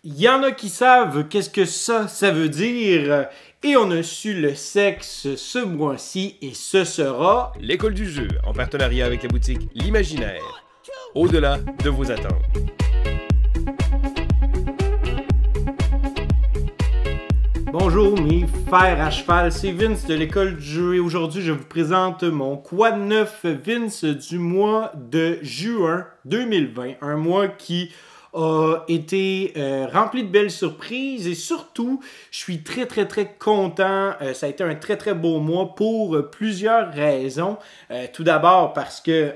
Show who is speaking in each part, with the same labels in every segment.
Speaker 1: Il y en a qui savent qu'est-ce que ça veut dire. Et on a su le sexe ce mois-ci et ce sera...
Speaker 2: L'école du jeu, en partenariat avec la boutique L'Imaginaire. Au-delà de vos attentes.
Speaker 1: Bonjour mes fers à cheval, c'est Vince de l'école du jeu et aujourd'hui je vous présente mon Quad 9 Vince du mois de juin 2020. Un mois qui a été rempli de belles surprises et surtout, je suis très content. Ça a été un très beau mois pour plusieurs raisons. Tout d'abord parce que,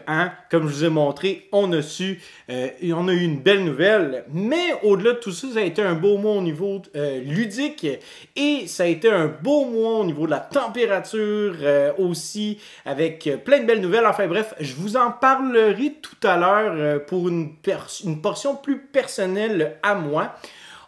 Speaker 1: comme je vous ai montré, on a eu une belle nouvelle. Mais au-delà de tout ça, ça a été un beau mois au niveau ludique et ça a été un beau mois au niveau de la température aussi, avec plein de belles nouvelles. Enfin bref, je vous en parlerai tout à l'heure pour une portion plus personnelle à moi.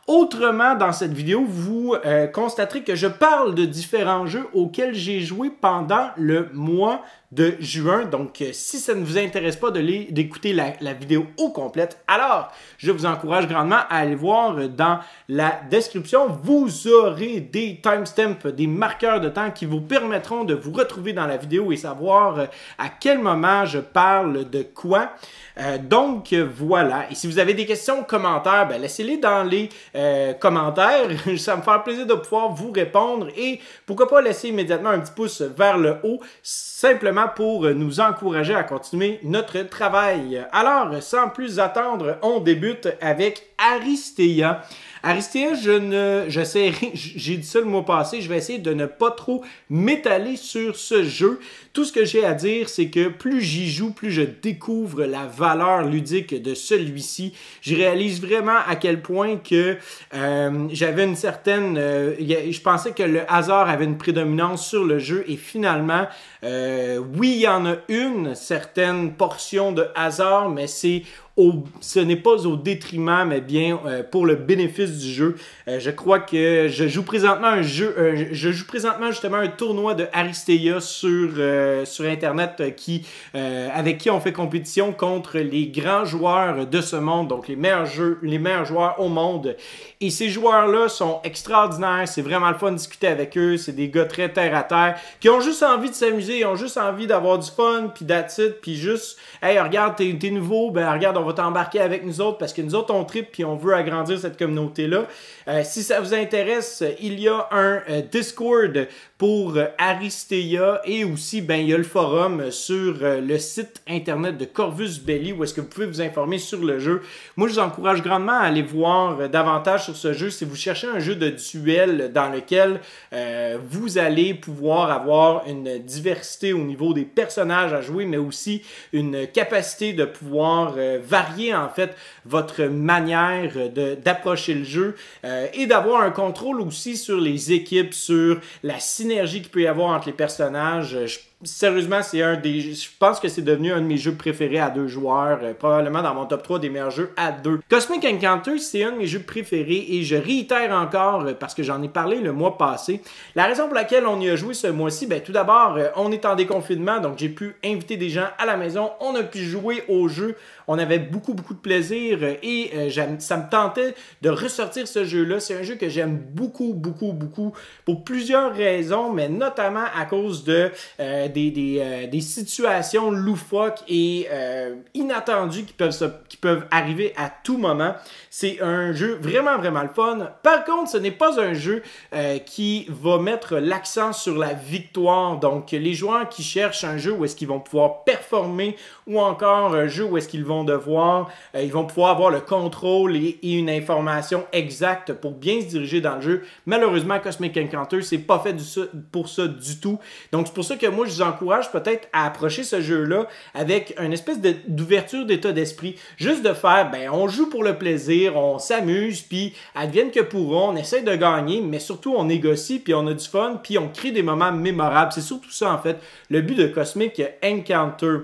Speaker 1: Autrement, dans cette vidéo, vous constaterez que je parle de différents jeux auxquels j'ai joué pendant le mois de juin. Donc, si ça ne vous intéresse pas d'écouter la vidéo au complète, alors je vous encourage grandement à aller voir dans la description. Vous aurez des timestamps, des marqueurs de temps qui vous permettront de vous retrouver dans la vidéo et savoir à quel moment je parle de quoi. Donc, voilà. Et si vous avez des questions, commentaires, laissez-les dans les commentaires. Ça me fera plaisir de pouvoir vous répondre et pourquoi pas laisser immédiatement un petit pouce vers le haut, simplement pour nous encourager à continuer notre travail. Alors, sans plus attendre, on débute avec Aristea. Aristea, j'ai dit ça le mois passé, je vais essayer de ne pas trop m'étaler sur ce jeu. Tout ce que j'ai à dire, c'est que plus j'y joue, plus je découvre la valeur ludique de celui-ci. Je réalise vraiment à quel point que j'avais une certaine... je pensais que le hasard avait une prédominance sur le jeu et finalement, oui, il y en a une certaine portion de hasard, mais ce n'est pas au détriment, mais bien pour le bénéfice du jeu. Je crois que je joue présentement justement un tournoi de Aristea sur Internet avec qui on fait compétition contre les grands joueurs de ce monde, donc les meilleurs joueurs au monde. Et ces joueurs-là sont extraordinaires, c'est vraiment le fun de discuter avec eux, c'est des gars très terre à terre, qui ont juste envie de s'amuser, ils ont juste envie d'avoir du fun, puis that's it, puis juste, hey, regarde, t'es nouveau, regarde, on va t'embarquer avec nous autres, parce que nous autres, on tripe, puis on veut agrandir cette communauté-là. Si ça vous intéresse, il y a un Discord pour Aristea et aussi, il y a le forum sur le site internet de Corvus Belli où est-ce que vous pouvez vous informer sur le jeu. Moi, je vous encourage grandement à aller voir davantage sur ce jeu si vous cherchez un jeu de duel dans lequel vous allez pouvoir avoir une diversité au niveau des personnages à jouer, mais aussi une capacité de pouvoir varier en fait votre manière d'approcher le jeu et d'avoir un contrôle aussi sur les équipes, sur la synergie qu'il peut y avoir entre les personnages. Sérieusement, je pense que c'est devenu un de mes jeux préférés à 2 joueurs, probablement dans mon top 3 des meilleurs jeux à 2. Cosmic Encounter, c'est un de mes jeux préférés et je réitère encore parce que j'en ai parlé le mois passé. La raison pour laquelle on y a joué ce mois-ci, tout d'abord, on est en déconfinement, donc j'ai pu inviter des gens à la maison, on a pu jouer au jeu, on avait beaucoup de plaisir et ça me tentait de ressortir ce jeu-là. C'est un jeu que j'aime beaucoup pour plusieurs raisons, mais notamment à cause de des situations loufoques et inattendues qui peuvent arriver à tout moment. C'est un jeu vraiment le fun. Par contre, ce n'est pas un jeu qui va mettre l'accent sur la victoire. Donc, les joueurs qui cherchent un jeu où est-ce qu'ils vont pouvoir performer ou encore un jeu où est-ce qu'ils vont ils vont pouvoir avoir le contrôle et une information exacte pour bien se diriger dans le jeu. Malheureusement, Cosmic Encounter, c'est pas fait pour ça du tout. Donc, c'est pour ça que moi, je vous encourage peut-être à approcher ce jeu-là avec une espèce d'ouverture d'état d'esprit. Juste de faire, on joue pour le plaisir, on s'amuse, puis advienne que pourra, on essaie de gagner, mais surtout on négocie, puis on a du fun, puis on crée des moments mémorables. C'est surtout ça, en fait, le but de Cosmic Encounter.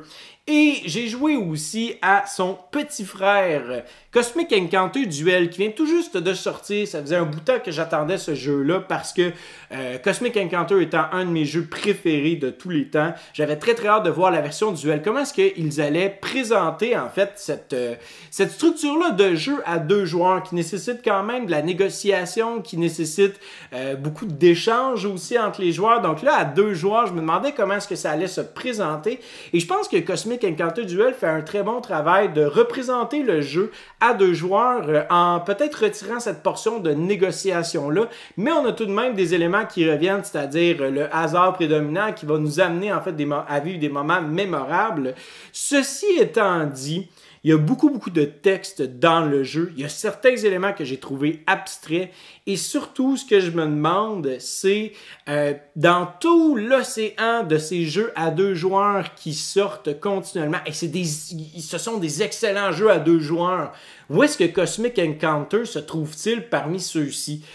Speaker 1: Et j'ai joué aussi à son petit frère, Cosmic Encounter Duel, qui vient tout juste de sortir. Ça faisait un bout de temps que j'attendais ce jeu-là parce que Cosmic Encounter étant un de mes jeux préférés de tous les temps, j'avais très très hâte de voir la version Duel. Comment est-ce qu'ils allaient présenter en fait cette structure-là de jeu à 2 joueurs qui nécessite quand même de la négociation, qui nécessite beaucoup d'échanges aussi entre les joueurs. Donc là, à 2 joueurs, je me demandais comment est-ce que ça allait se présenter. Et je pense que Cosmic Encounter Duel fait un très bon travail de représenter le jeu à 2 joueurs en peut-être retirant cette portion de négociation-là. Mais on a tout de même des éléments qui reviennent, c'est-à-dire le hasard prédominant qui va nous amener en fait à vivre des moments mémorables. Ceci étant dit, il y a beaucoup de texte dans le jeu. Il y a certains éléments que j'ai trouvés abstraits. Et surtout, ce que je me demande, c'est dans tout l'océan de ces jeux à 2 joueurs qui sortent continuellement, et ce sont des excellents jeux à 2 joueurs, où est-ce que Cosmic Encounter se trouve-t-il parmi ceux-ci?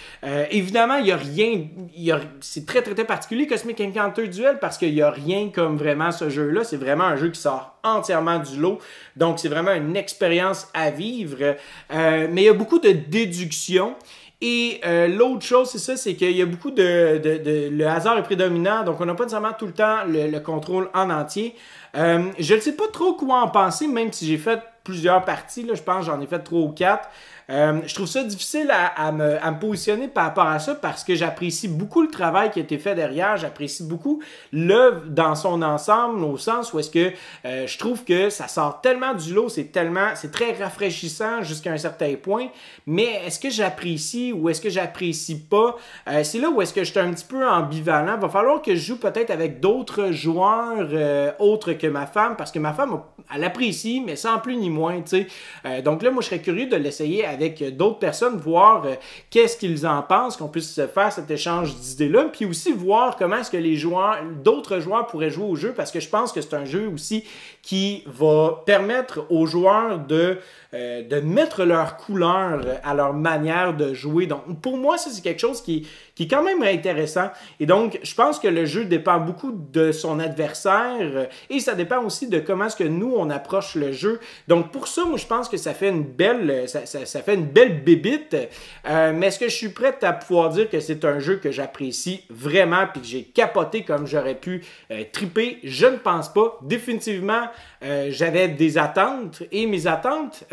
Speaker 1: Évidemment, il n'y a rien, c'est très particulier Cosmic Encounter Duel parce qu'il n'y a rien comme vraiment ce jeu-là. C'est vraiment un jeu qui sort entièrement du lot. Donc, c'est vraiment une expérience à vivre. Mais il y a beaucoup de déductions. Et l'autre chose, c'est ça, c'est qu'il y a beaucoup le hasard est prédominant, donc on n'a pas nécessairement tout le temps le contrôle en entier. Je ne sais pas trop quoi en penser, même si j'ai fait plusieurs parties, là, je pense que j'en ai fait 3 ou 4. Je trouve ça difficile à me positionner par rapport à ça parce que j'apprécie beaucoup le travail qui a été fait derrière, j'apprécie beaucoup l'œuvre dans son ensemble, au sens où est-ce que je trouve que ça sort tellement du lot, c'est très rafraîchissant jusqu'à un certain point, mais est-ce que j'apprécie ou est-ce que j'apprécie pas? C'est là où est-ce que je suis un petit peu ambivalent. Il va falloir que je joue peut-être avec d'autres joueurs autres que ma femme, parce que ma femme, elle apprécie, mais sans plus ni moins, tu sais. Donc là, moi, je serais curieux de l'essayer avec d'autres personnes, voir qu'est-ce qu'ils en pensent, qu'on puisse faire cet échange d'idées-là, puis aussi voir comment est-ce que d'autres joueurs pourraient jouer au jeu, parce que je pense que c'est un jeu aussi qui va permettre aux joueurs de mettre leur couleur à leur manière de jouer. Donc, pour moi, ça, c'est quelque chose qui est quand même intéressant. Et donc, je pense que le jeu dépend beaucoup de son adversaire et ça dépend aussi de comment est-ce que nous, on approche le jeu. Donc, pour ça, moi, je pense que ça fait une belle bébite. Mais est-ce que je suis prêt à pouvoir dire que c'est un jeu que j'apprécie vraiment puis que j'ai capoté comme j'aurais pu triper? Je ne pense pas. Définitivement, j'avais des attentes et mes attentes,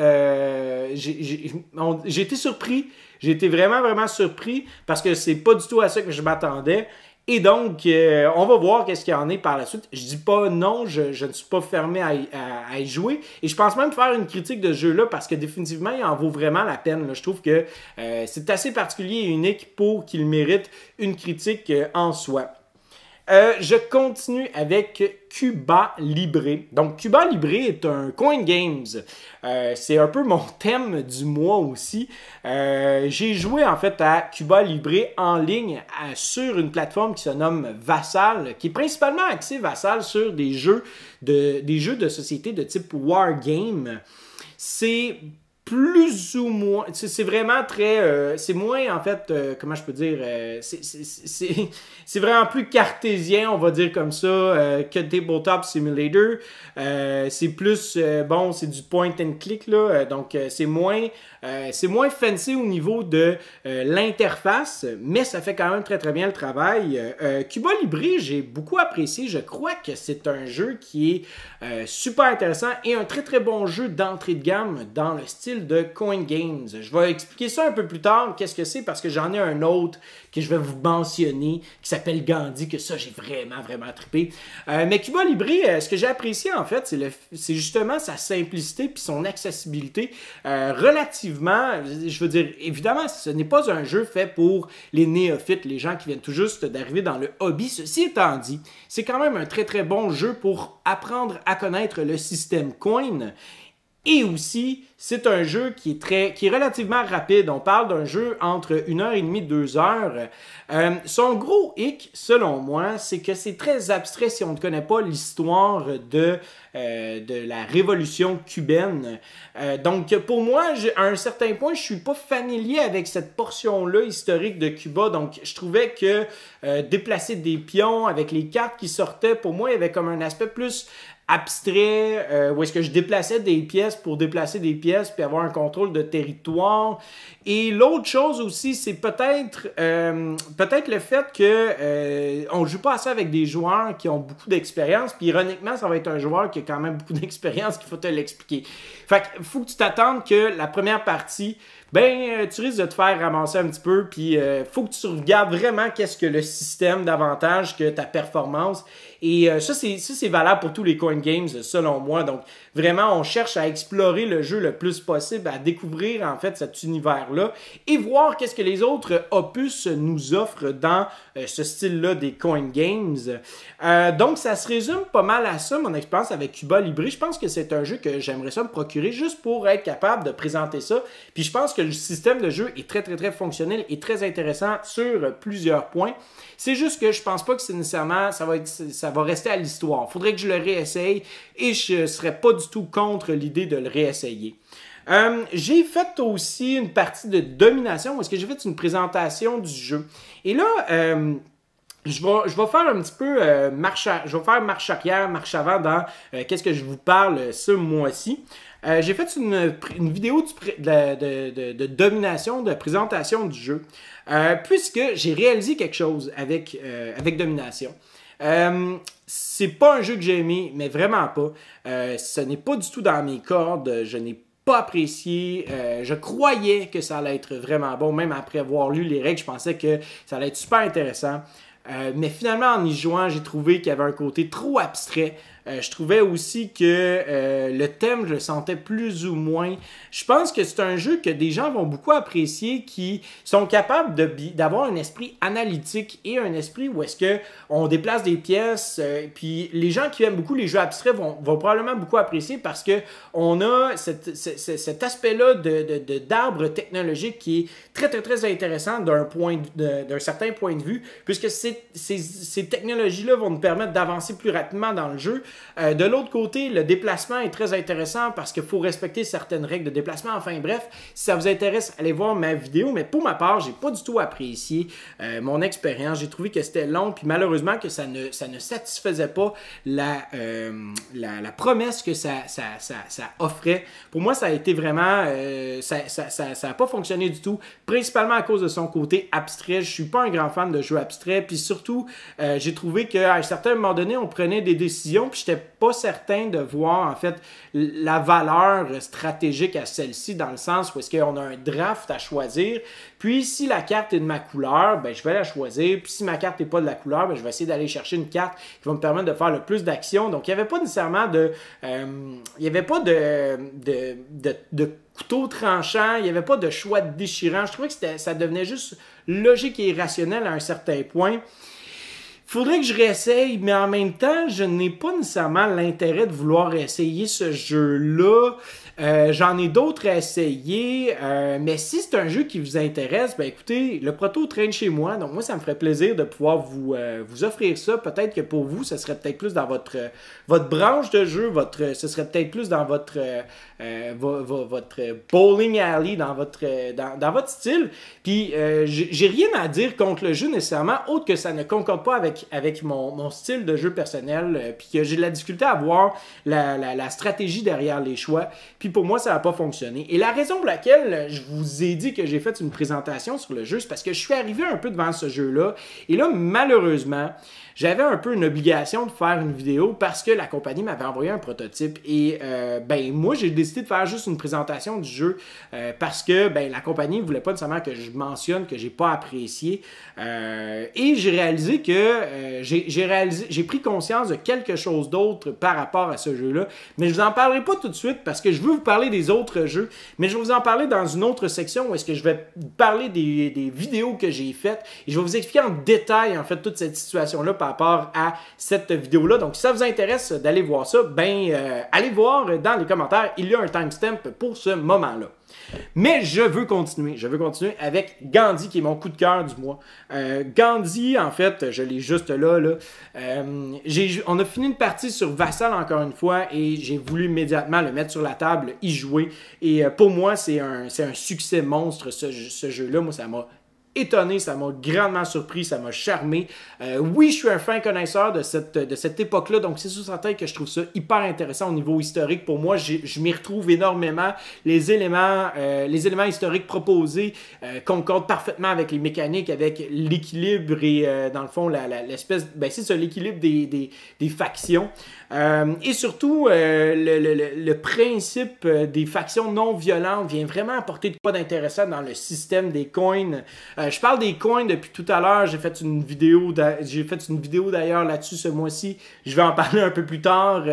Speaker 1: j'ai été surpris. J'ai été vraiment surpris parce que c'est pas du tout à ça que je m'attendais. Et donc, on va voir qu'est-ce qu'il y en est par la suite. Je dis pas non, je ne suis pas fermé à y jouer. Et je pense même faire une critique de ce jeu-là parce que définitivement, il en vaut vraiment la peine. Là. Je trouve que c'est assez particulier et unique pour qu'il mérite une critique en soi. Je continue avec Cuba Libre. Donc, Cuba Libre est un coin games. C'est un peu mon thème du mois aussi. J'ai joué en fait à Cuba Libre en ligne sur une plateforme qui se nomme Vassal, qui est principalement axée Vassal sur des jeux de société de type Wargame. C'est plus ou moins, c'est vraiment très, c'est moins en fait, comment je peux dire, c'est vraiment plus cartésien, on va dire comme ça, que Tabletop Simulator. C'est plus, bon, c'est du point and click là, donc c'est moins fancy au niveau de l'interface, mais ça fait quand même très bien le travail. Cuba Libre, j'ai beaucoup apprécié. Je crois que c'est un jeu qui est super intéressant et un très bon jeu d'entrée de gamme dans le style de coin games. Je vais expliquer ça un peu plus tard, qu'est-ce que c'est, parce que j'en ai un autre que je vais vous mentionner, qui s'appelle Gandhi, que ça, j'ai vraiment trippé. Mais Cuba Libre, ce que j'ai apprécié, en fait, c'est justement sa simplicité puis son accessibilité relativement, je veux dire, évidemment, ce n'est pas un jeu fait pour les néophytes, les gens qui viennent tout juste d'arriver dans le hobby. Ceci étant dit, c'est quand même un très bon jeu pour apprendre à connaître le système coin. Et aussi, c'est un jeu qui est relativement rapide. On parle d'un jeu entre 1h30 et 2h. Son gros hic, selon moi, c'est que c'est très abstrait si on ne connaît pas l'histoire de la révolution cubaine. Donc, pour moi, à un certain point, je ne suis pas familier avec cette portion-là historique de Cuba. Donc, je trouvais que déplacer des pions avec les cartes qui sortaient, pour moi, il y avait comme un aspect plus abstrait, où est-ce que je déplaçais des pièces pour déplacer des pièces puis avoir un contrôle de territoire. Et l'autre chose aussi, c'est peut-être le fait que on joue pas assez avec des joueurs qui ont beaucoup d'expérience. Puis ironiquement, ça va être un joueur qui a quand même beaucoup d'expérience qu'il faut te l'expliquer. Fait qu'il faut que tu t'attendes que la première partie, tu risques de te faire ramasser un petit peu, puis faut que tu regardes vraiment qu'est-ce que le système davantage que ta performance. Et ça, c'est valable pour tous les coin games, selon moi. Donc, vraiment, on cherche à explorer le jeu le plus possible, à découvrir, en fait, cet univers-là et voir qu'est-ce que les autres opus nous offrent dans ce style-là des coin games. Donc, ça se résume pas mal à ça, mon expérience avec Cuba Libre. Je pense que c'est un jeu que j'aimerais ça me procurer juste pour être capable de présenter ça. Puis, je pense que le système de jeu est très, très, très fonctionnel et très intéressant sur plusieurs points. C'est juste que je pense pas que c'est nécessairement, ça va rester à l'histoire. Faudrait que je le réessaye et je serais pas du tout contre l'idée de le réessayer. J'ai fait aussi une partie de domination où est-ce que j'ai fait une présentation du jeu. Et là, je vais faire un petit peu je vais faire marche arrière, marche avant dans qu'est-ce que je vous parle ce mois-ci. J'ai fait une vidéo de domination, de présentation du jeu, puisque j'ai réalisé quelque chose avec domination. C'est pas un jeu que j'ai aimé, mais vraiment pas. Ce n'est pas du tout dans mes cordes. Je n'ai pas apprécié. Je croyais que ça allait être vraiment bon, même après avoir lu les règles, je pensais que ça allait être super intéressant. Mais finalement, en y jouant, j'ai trouvé qu'il y avait un côté trop abstrait. Je trouvais aussi que le thème, je le sentais plus ou moins. Je pense que c'est un jeu que des gens vont beaucoup apprécier, qui sont capables d'avoir un esprit analytique et un esprit où est-ce que on déplace des pièces. Puis les gens qui aiment beaucoup les jeux abstraits vont probablement beaucoup apprécier parce que on a cet aspect-là d'arbre technologique qui est très, très, très intéressant d'un certain point de vue, puisque ces technologies-là vont nous permettre d'avancer plus rapidement dans le jeu. De l'autre côté, le déplacement est très intéressant parce qu'il faut respecter certaines règles de déplacement. Enfin bref, si ça vous intéresse, allez voir ma vidéo. Mais pour ma part, j'ai pas du tout apprécié mon expérience. J'ai trouvé que c'était long, puis malheureusement que ça ne satisfaisait pas la promesse que ça offrait. Pour moi, ça a été vraiment... ça n'a pas fonctionné du tout, principalement à cause de son côté abstrait. Je suis pas un grand fan de jeux abstraits, puis surtout, j'ai trouvé qu'à un certain moment donné, on prenait des décisions, puis j'étais pas certain de voir en fait la valeur stratégique à celle-ci, dans le sens où est-ce qu'on a un draft à choisir, puis si la carte est de ma couleur, je vais la choisir, puis si ma carte n'est pas de la couleur, je vais essayer d'aller chercher une carte qui va me permettre de faire le plus d'actions. Donc il n'y avait pas nécessairement de couteau tranchant, il n'y avait pas de choix déchirant. Je trouvais que ça devenait juste logique et irrationnel à un certain point. Faudrait que je réessaye, mais en même temps, je n'ai pas nécessairement l'intérêt de vouloir essayer ce jeu-là. J'en ai d'autres à essayer, mais si c'est un jeu qui vous intéresse, écoutez, le proto traîne chez moi, donc moi ça me ferait plaisir de pouvoir vous offrir ça. Peut-être que pour vous, ce serait peut-être plus dans votre branche de jeu, ce serait peut-être plus dans votre bowling alley, dans votre style. Puis j'ai rien à dire contre le jeu nécessairement, autre que ça ne concorde pas avec mon style de jeu personnel, puis que j'ai de la difficulté à voir la stratégie derrière les choix. Puis pour moi, ça n'a pas fonctionné. Et la raison pour laquelle je vous ai dit que j'ai fait une présentation sur le jeu, c'est parce que je suis arrivé un peu devant ce jeu-là. Et là, malheureusement, j'avais un peu une obligation de faire une vidéo parce que la compagnie m'avait envoyé un prototype. Et moi, j'ai décidé de faire juste une présentation du jeu parce que la compagnie ne voulait pas nécessairement que je mentionne que j'ai pas apprécié. Et j'ai réalisé que j'ai pris conscience de quelque chose d'autre par rapport à ce jeu-là. Mais je vous en parlerai pas tout de suite parce que je veux vous parler des autres jeux. Mais je vais vous en parler dans une autre section où est-ce que je vais vous parler des vidéos que j'ai faites. Et je vais vous expliquer en détail en fait toute cette situation-là par rapport à cette vidéo-là. Donc, si ça vous intéresse d'aller voir ça, allez voir dans les commentaires. Il y a un timestamp pour ce moment-là. Mais je veux continuer. Je veux continuer avec Gandhi, qui est mon coup de cœur du mois. Gandhi, en fait, je l'ai juste là. On a fini une partie sur Vassal, encore une fois, et j'ai voulu immédiatement le mettre sur la table, y jouer. Et pour moi, c'est un succès monstre, ce jeu-là. Moi, ça m'a étonné, ça m'a grandement surpris, ça m'a charmé. Oui, je suis un fin connaisseur de cette époque-là, donc c'est sûr certain que je trouve ça hyper intéressant au niveau historique. Pour moi, je m'y retrouve énormément. Les éléments historiques proposés concordent parfaitement avec les mécaniques, avec l'équilibre et, dans le fond, l'espèce... Ben, c'est ça, l'équilibre des factions. Et surtout, le principe des factions non violentes vient vraiment apporter de quoi d'intéressant dans le système des coins. Je parle des coins depuis tout à l'heure. J'ai fait une vidéo d'ailleurs là-dessus ce mois-ci. Je vais en parler un peu plus tard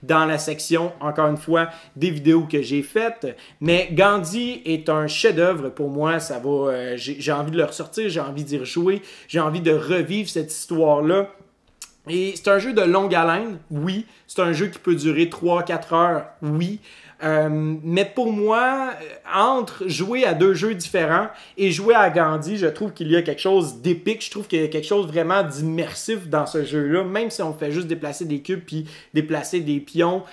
Speaker 1: dans la section, encore une fois, des vidéos que j'ai faites. Mais Gandhi est un chef-d'œuvre pour moi. Ça va, j'ai envie de le ressortir, j'ai envie d'y rejouer, j'ai envie de revivre cette histoire-là. Et c'est un jeu de longue haleine, oui. C'est un jeu qui peut durer 3-4 heures, oui. Mais pour moi, entre jouer à deux jeux différents et jouer à Gandhi, je trouve qu'il y a quelque chose d'épique. Je trouve qu'il y a quelque chose vraiment d'immersif dans ce jeu-là, même si on fait juste déplacer des cubes puis déplacer des pions.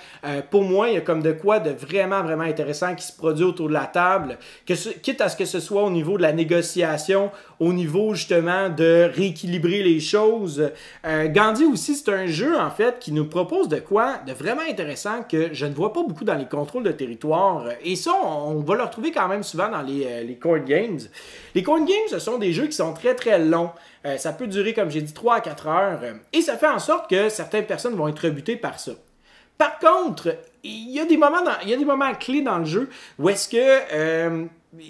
Speaker 1: Pour moi, il y a comme de quoi de vraiment, vraiment intéressant qui se produit autour de la table, quitte à ce que ce soit au niveau de la négociation, au niveau justement de rééquilibrer les choses. Gandhi aussi, c'est un jeu en fait qui nous propose de quoi de vraiment intéressant que je ne vois pas beaucoup dans les contrôles de territoire. Et ça, on va le retrouver quand même souvent dans les coin games. Les coin games, ce sont des jeux qui sont très très longs. Ça peut durer, comme j'ai dit, 3 à 4 heures. Et ça fait en sorte que certaines personnes vont être rebutées par ça. Par contre, il y a des moments clés dans le jeu où est-ce que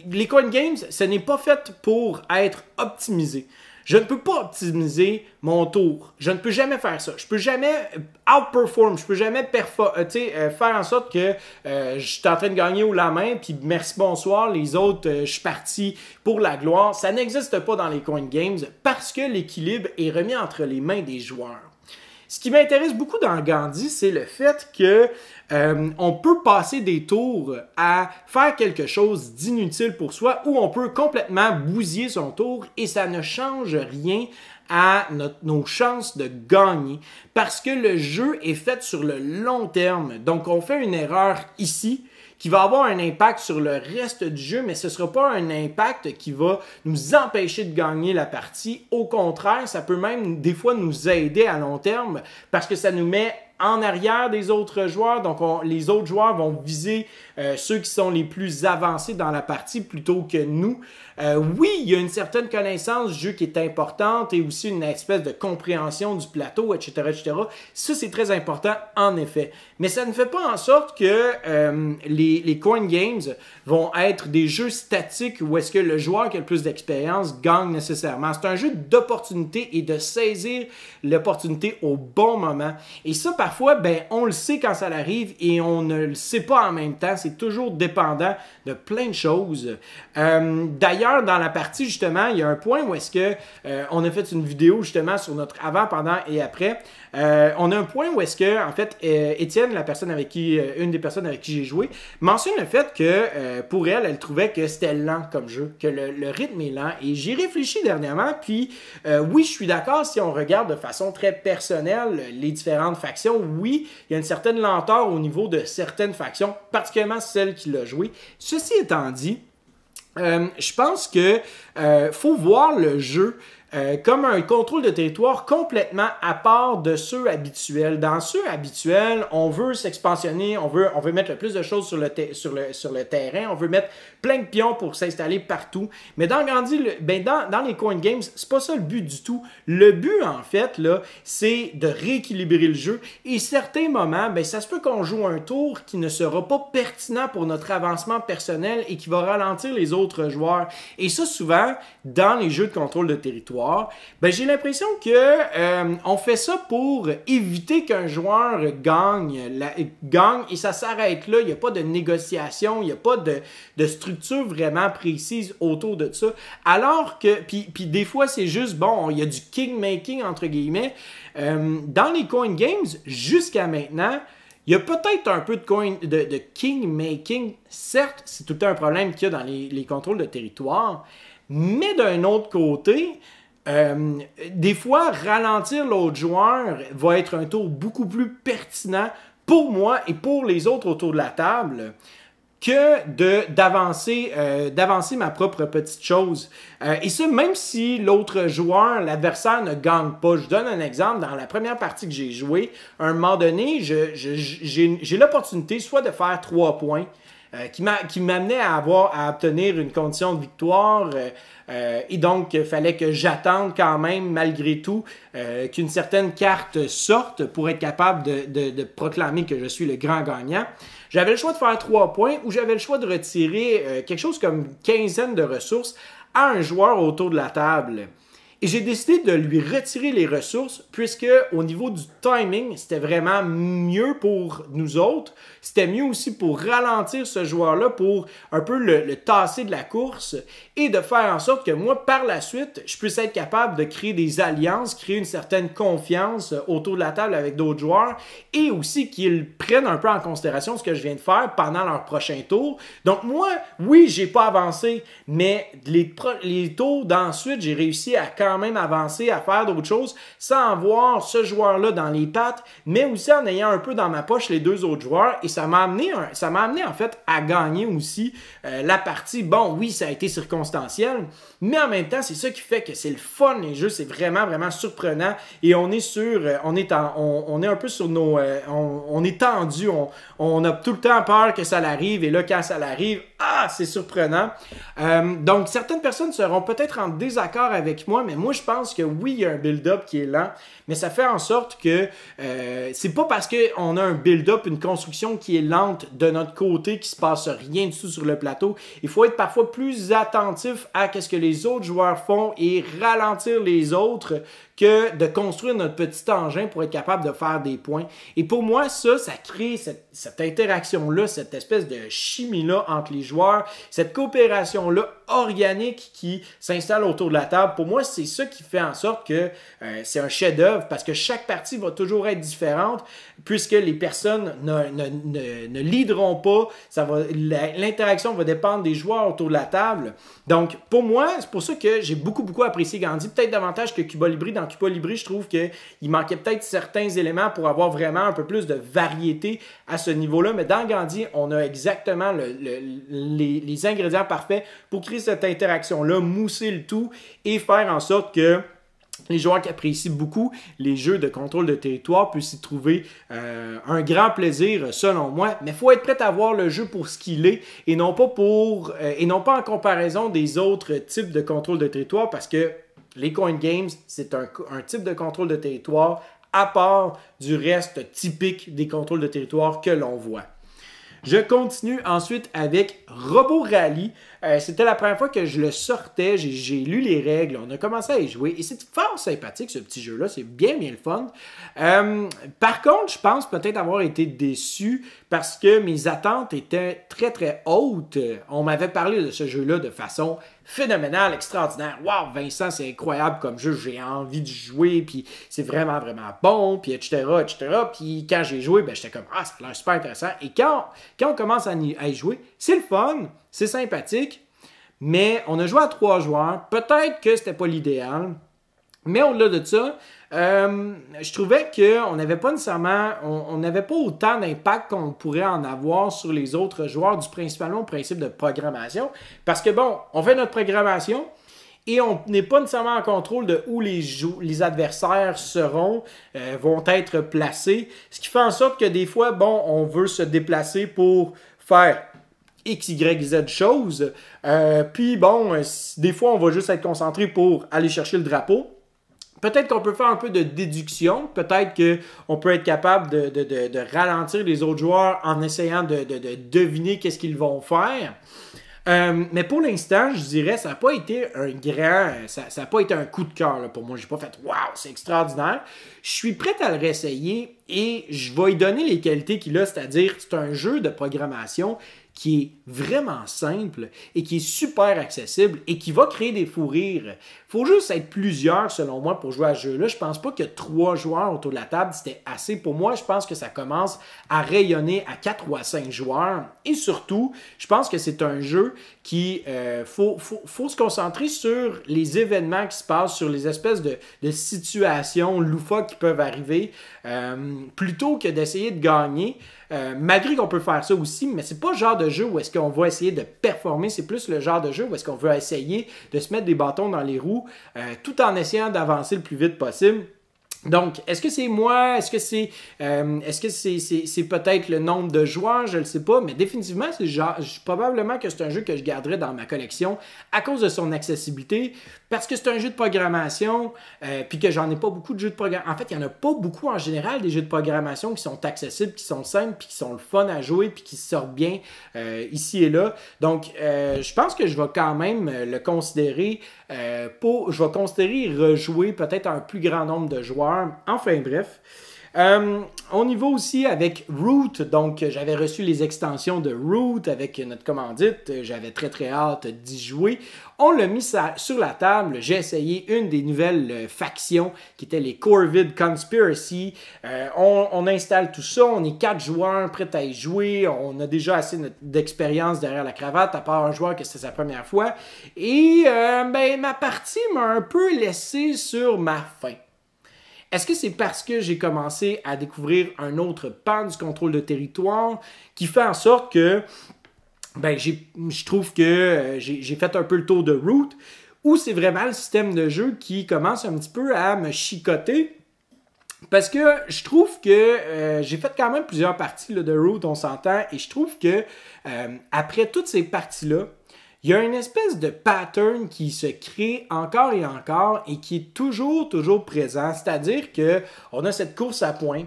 Speaker 1: les coin games, ce n'est pas fait pour être optimisé. Je ne peux pas optimiser mon tour. Je ne peux jamais faire ça. Je ne peux jamais outperform. Je ne peux jamais faire en sorte que je suis en train de gagner haut la main, puis merci, bonsoir, les autres, je suis parti pour la gloire. Ça n'existe pas dans les coin games parce que l'équilibre est remis entre les mains des joueurs. Ce qui m'intéresse beaucoup dans Gandhi, c'est le fait que on peut passer des tours à faire quelque chose d'inutile pour soi ou on peut complètement bousiller son tour et ça ne change rien à nos chances de gagner parce que le jeu est fait sur le long terme. Donc, on fait une erreur ici qui va avoir un impact sur le reste du jeu, mais ce ne sera pas un impact qui va nous empêcher de gagner la partie. Au contraire, ça peut même des fois nous aider à long terme parce que ça nous met en arrière des autres joueurs. Donc, les autres joueurs vont viser ceux qui sont les plus avancés dans la partie plutôt que nous. Oui, il y a une certaine connaissance du jeu qui est importante et aussi une espèce de compréhension du plateau, etc., etc. Ça, c'est très important, en effet. Mais ça ne fait pas en sorte que les coin games vont être des jeux statiques où est-ce que le joueur qui a le plus d'expérience gagne nécessairement. C'est un jeu d'opportunité et de saisir l'opportunité au bon moment. Et ça, parfois, ben, on le sait quand ça arrive et on ne le sait pas en même temps. C'est toujours dépendant de plein de choses. D'ailleurs, dans la partie, justement, il y a un point où est-ce que on a fait une vidéo, justement, sur notre avant, pendant et après. On a un point où est-ce que, en fait, Étienne, une des personnes avec qui j'ai joué, mentionne le fait que, pour elle, elle trouvait que c'était lent comme jeu, que le rythme est lent. Et j'y réfléchis dernièrement, puis oui, je suis d'accord si on regarde de façon très personnelle les différentes factions. Oui, il y a une certaine lenteur au niveau de certaines factions, particulièrement celle qui l'a joué. Ceci étant dit, je pense que faut voir le jeu comme un contrôle de territoire complètement à part de ceux habituels. Dans ceux habituels, on veut s'expansionner, on veut mettre le plus de choses sur le terrain, on veut mettre plein de pions pour s'installer partout. Mais dans Gandhi, dans les coin games, c'est pas ça le but du tout. Le but, en fait, là, c'est de rééquilibrer le jeu. Et certains moments, ben, ça se peut qu'on joue un tour qui ne sera pas pertinent pour notre avancement personnel et qui va ralentir les autres joueurs. Et ça, souvent, dans les jeux de contrôle de territoire, ben, j'ai l'impression que on fait ça pour éviter qu'un joueur gagne et ça s'arrête là. Il n'y a pas de négociation, il n'y a pas de structure vraiment précise autour de ça. Alors que, puis des fois, c'est juste, bon, il y a du king-making, entre guillemets. Dans les coin games, jusqu'à maintenant, il y a peut-être un peu de king-making. Certes, c'est tout le temps un problème qu'il y a dans les contrôles de territoire. Mais d'un autre côté, des fois, ralentir l'autre joueur va être un tour beaucoup plus pertinent pour moi et pour les autres autour de la table. que d'avancer ma propre petite chose. Et ça, même si l'autre joueur, l'adversaire, ne gagne pas. Je donne un exemple. Dans la première partie que j'ai jouée, à un moment donné, j'ai l'opportunité soit de faire 3 points, qui m'amenait à obtenir une condition de victoire. Et donc, il fallait que j'attende quand même, malgré tout, qu'une certaine carte sorte pour être capable de proclamer que je suis le grand gagnant. J'avais le choix de faire 3 points ou j'avais le choix de retirer quelque chose comme une quinzaine de ressources à un joueur autour de la table. Et j'ai décidé de lui retirer les ressources puisque au niveau du timing, c'était vraiment mieux pour nous autres. C'était mieux aussi pour ralentir ce joueur-là, pour un peu le tasser de la course et de faire en sorte que moi, par la suite, je puisse être capable de créer des alliances, créer une certaine confiance autour de la table avec d'autres joueurs et aussi qu'ils prennent un peu en considération ce que je viens de faire pendant leur prochain tour. Donc moi, oui, j'ai pas avancé, mais les tours d'ensuite, j'ai réussi à quand même avancer, à faire d'autres choses sans avoir ce joueur-là dans les pattes, mais aussi en ayant un peu dans ma poche les 2 autres joueurs. Et ça m'a amené en fait à gagner aussi la partie. Bon, oui, ça a été circonstanciel, mais en même temps, c'est ça qui fait que c'est le fun, les jeux, c'est vraiment, vraiment surprenant. Et on est un peu sur nos... on est tendu, on a tout le temps peur que ça l'arrive, et là, quand ça l'arrive, c'est surprenant. Donc, certaines personnes seront peut-être en désaccord avec moi, mais moi, je pense que oui, il y a un build-up qui est lent, mais ça fait en sorte que c'est pas parce qu'on a un build-up, une construction qui est lente de notre côté, qu'il se passe rien du tout sur le plateau. Il faut être parfois plus attentif à ce que les autres joueurs font et ralentir les autres que de construire notre petit engin pour être capable de faire des points. Et pour moi, ça crée cette interaction-là, cette espèce de chimie-là entre les joueurs, cette coopération-là organique qui s'installe autour de la table. Pour moi, c'est ça qui fait en sorte que c'est un chef-d'œuvre parce que chaque partie va toujours être différente puisque les personnes ne leaderont pas. L'interaction va dépendre des joueurs autour de la table. Donc, pour moi, c'est pour ça que j'ai beaucoup apprécié Gandhi, peut-être davantage que Cuba Libre. Dans Cuba Libre, je trouve qu'il manquait peut-être certains éléments pour avoir vraiment un peu plus de variété à ce niveau-là. Mais dans Gandhi, on a exactement les ingrédients parfaits pour créer cette interaction-là, mousser le tout et faire en sorte que les joueurs qui apprécient beaucoup les jeux de contrôle de territoire puissent y trouver un grand plaisir, selon moi. Mais il faut être prêt à voir le jeu pour ce qu'il est et non pas en comparaison des autres types de contrôle de territoire, parce que les coin games, c'est un type de contrôle de territoire à part du reste typique des contrôles de territoire que l'on voit. Je continue ensuite avec Robot Rally. C'était la première fois que je le sortais. J'ai lu les règles. On a commencé à y jouer. Et c'est fort sympathique, ce petit jeu-là. C'est bien le fun. Par contre, je pense peut-être avoir été déçu parce que mes attentes étaient très hautes. On m'avait parlé de ce jeu-là de façon phénoménale, extraordinaire. Wow, Vincent, c'est incroyable comme jeu. J'ai envie de jouer. Puis c'est vraiment bon. Puis etc. Puis quand j'ai joué, j'étais comme, ça a l'air super intéressant. Et quand on commence à y jouer, c'est le fun. C'est sympathique, mais on a joué à 3 joueurs. Peut-être que c'était pas l'idéal, mais au-delà de ça, je trouvais qu'on n'avait pas nécessairement, on n'avait pas autant d'impact qu'on pourrait en avoir sur les autres joueurs, principalement au principe de programmation. Parce que on fait notre programmation et on n'est pas nécessairement en contrôle de où les adversaires vont être placés. Ce qui fait en sorte que des fois, on veut se déplacer pour faire X, Y, Z choses. Puis des fois, on va juste être concentré pour aller chercher le drapeau. Peut-être qu'on peut faire un peu de déduction. Peut-être qu'on peut être capable de ralentir les autres joueurs en essayant de deviner qu'est-ce qu'ils vont faire. Mais pour l'instant, je dirais, ça n'a pas été ça n'a pas été un coup de cœur pour moi. J'ai pas fait « Wow, c'est extraordinaire ». Je suis prêt à le réessayer et je vais lui donner les qualités qu'il a, c'est-à-dire c'est un jeu de programmation qui est vraiment simple et qui est super accessible et qui va créer des fous rires. Il faut juste être plusieurs, selon moi, pour jouer à ce jeu-là. Je pense pas que 3 joueurs autour de la table, c'était assez pour moi. Je pense que ça commence à rayonner à 4 ou à 5 joueurs. Et surtout, je pense que c'est un jeu qui... faut se concentrer sur les événements qui se passent, sur les espèces de situations loufoques qui peuvent arriver, plutôt que d'essayer de gagner. malgré qu'on peut faire ça aussi, mais c'est pas le genre de jeu où est-ce qu'on va essayer de performer, c'est plus le genre de jeu où est-ce qu'on veut essayer de se mettre des bâtons dans les roues tout en essayant d'avancer le plus vite possible. Donc, est-ce que c'est moi? Est-ce que c'est peut-être le nombre de joueurs? Je ne le sais pas, mais définitivement, probablement que c'est un jeu que je garderai dans ma collection à cause de son accessibilité, parce que c'est un jeu de programmation, puis que j'en ai pas beaucoup de jeux de programmation. En fait, il n'y en a pas beaucoup en général des jeux de programmation qui sont accessibles, qui sont simples, puis qui sont le fun à jouer, puis qui sortent bien ici et là. Donc, je pense que je vais quand même le considérer je vais considérer rejouer peut-être un plus grand nombre de joueurs. Enfin bref. On y va aussi avec Root. Donc, j'avais reçu les extensions de Root avec notre commandite. J'avais très très hâte d'y jouer. On l'a mis sur la table. J'ai essayé une des nouvelles factions qui étaient les Corvid Conspiracy. On installe tout ça. On est 4 joueurs prêts à y jouer. On a déjà assez d'expérience derrière la cravate, à part un joueur que c'était sa première fois. Et ma partie m'a un peu laissé sur ma faim. Est-ce que c'est parce que j'ai commencé à découvrir un autre pan du contrôle de territoire qui fait en sorte que je trouve que j'ai fait un peu le tour de Root, ou c'est vraiment le système de jeu qui commence un petit peu à me chicoter? Parce que je trouve que j'ai fait quand même plusieurs parties là, de Root, on s'entend, et je trouve que après toutes ces parties-là, il y a une espèce de pattern qui se crée encore et encore et qui est toujours présent. C'est-à-dire qu'on a cette course à points.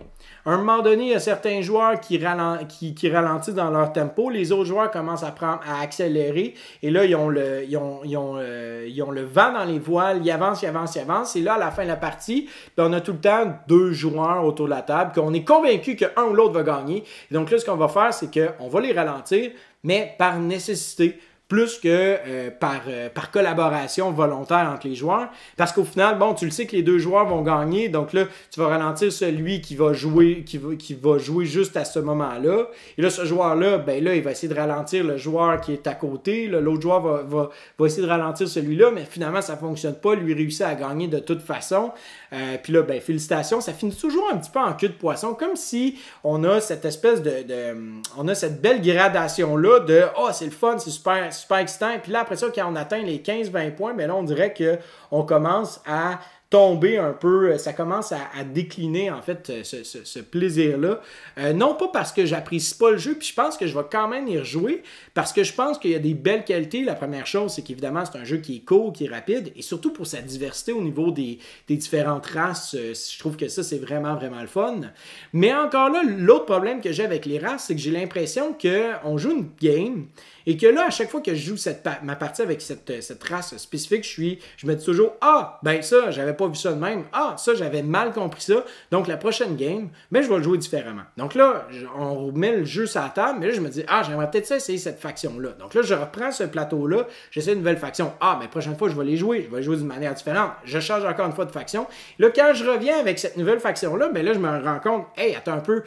Speaker 1: À un moment donné, il y a certains joueurs qui ralentissent dans leur tempo. Les autres joueurs commencent à accélérer. Et là, ils ont le vent dans les voiles. Ils avancent. Et là, à la fin de la partie, on a tout le temps 2 joueurs autour de la table qu'on est convaincu qu'un ou l'autre va gagner. Et donc là, ce qu'on va faire, c'est qu'on va les ralentir, mais par nécessité, plus que par collaboration volontaire entre les joueurs. Parce qu'au final, bon, tu le sais que les 2 joueurs vont gagner, donc là, tu vas ralentir celui qui va jouer juste à ce moment-là. Et là, ce joueur-là, ben là, il va essayer de ralentir le joueur qui est à côté. L'autre joueur va essayer de ralentir celui-là, mais finalement, ça ne fonctionne pas. Lui réussit à gagner de toute façon. Puis là, ben, félicitations, ça finit toujours un petit peu en queue de poisson, comme si on a cette espèce on a cette belle gradation-là de « Ah, c'est le fun, c'est super excitant. » Puis là, après ça, quand on atteint les 15-20 points, ben là, on dirait qu'on commence à tomber un peu, ça commence à décliner, en fait, ce plaisir-là. Non pas parce que j'apprécie pas le jeu, puis je pense que je vais quand même y rejouer, parce que je pense qu'il y a des belles qualités. La première chose, c'est qu'évidemment, c'est un jeu qui est court, qui est rapide, et surtout pour sa diversité au niveau des différentes races, je trouve que ça, c'est vraiment, vraiment le fun. Mais encore là, l'autre problème que j'ai avec les races, c'est que j'ai l'impression qu'on joue une game, et que là, à chaque fois que je joue ma partie avec cette race spécifique, je me dis toujours « Ah, ben ça, j'avais pas vu ça de même. Ah, ça, j'avais mal compris ça. Donc, la prochaine game, ben, je vais le jouer différemment. » Donc là, on remet le jeu sur la table, mais là, je me dis « Ah, j'aimerais peut-être ça essayer cette faction-là. » Donc là, je reprends ce plateau-là, j'essaie une nouvelle faction. Ah, mais la prochaine fois, je vais les jouer d'une manière différente. Je change encore une fois de faction. Là, quand je reviens avec cette nouvelle faction-là, ben là, je me rends compte « Hey, attends un peu,